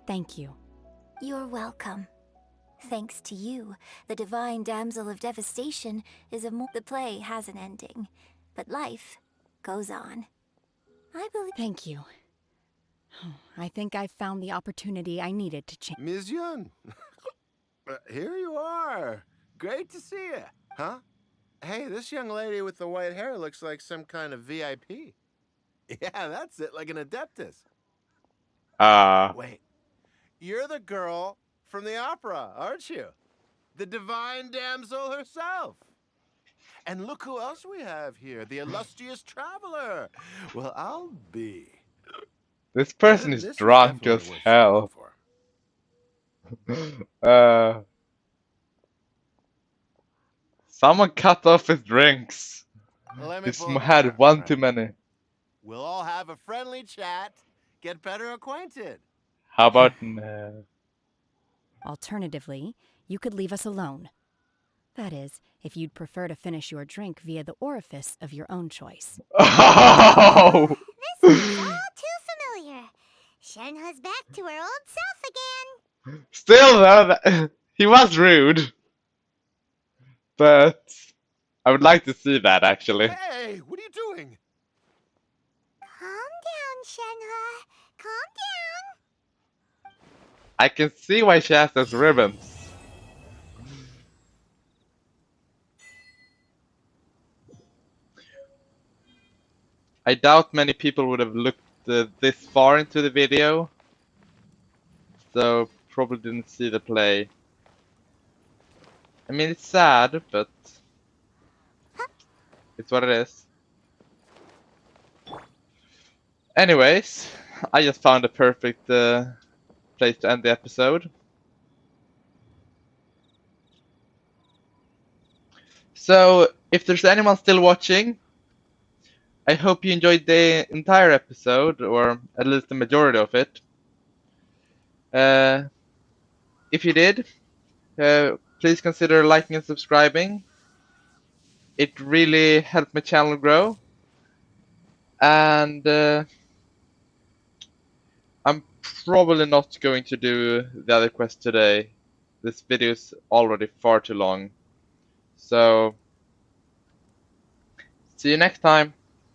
thank you. You're welcome. Thanks to you, the divine damsel of devastation is the play has an ending, but life goes on. I believe. Thank you. I think I've found the opportunity I needed to change. Ms. Yun, here you are. Great to see you. Huh? Hey, this young lady with the white hair looks like some kind of VIP. Yeah, that's it, like an Adeptus. Wait, you're the girl from the opera, aren't you? The divine damsel herself. And look who else we have here, the illustrious traveler. Well, I'll be. This person is drunk as hell. Someone cut off his drinks. He's had one too many. We'll all have a friendly chat, get better acquainted. How about no? Alternatively, you could leave us alone. That is, if you'd prefer to finish your drink via the orifice of your own choice. Oh! This is all too familiar. Shenhe's back to her old self again. Still though, he was rude. But I would like to see that actually. Hey, what are you doing? Calm down, Shenhe. Calm down. I can see why she has those ribbons. I doubt many people would have looked this far into the video, so probably didn't see the play. I mean, it's sad, but it's what it is. Anyways, I just found a perfect place to end the episode. So, if there's anyone still watching, I hope you enjoyed the entire episode, or at least the majority of it. If you did, please consider liking and subscribing. It really helped my channel grow. And I'm probably not going to do the other quest today. This video is already far too long. So, see you next time.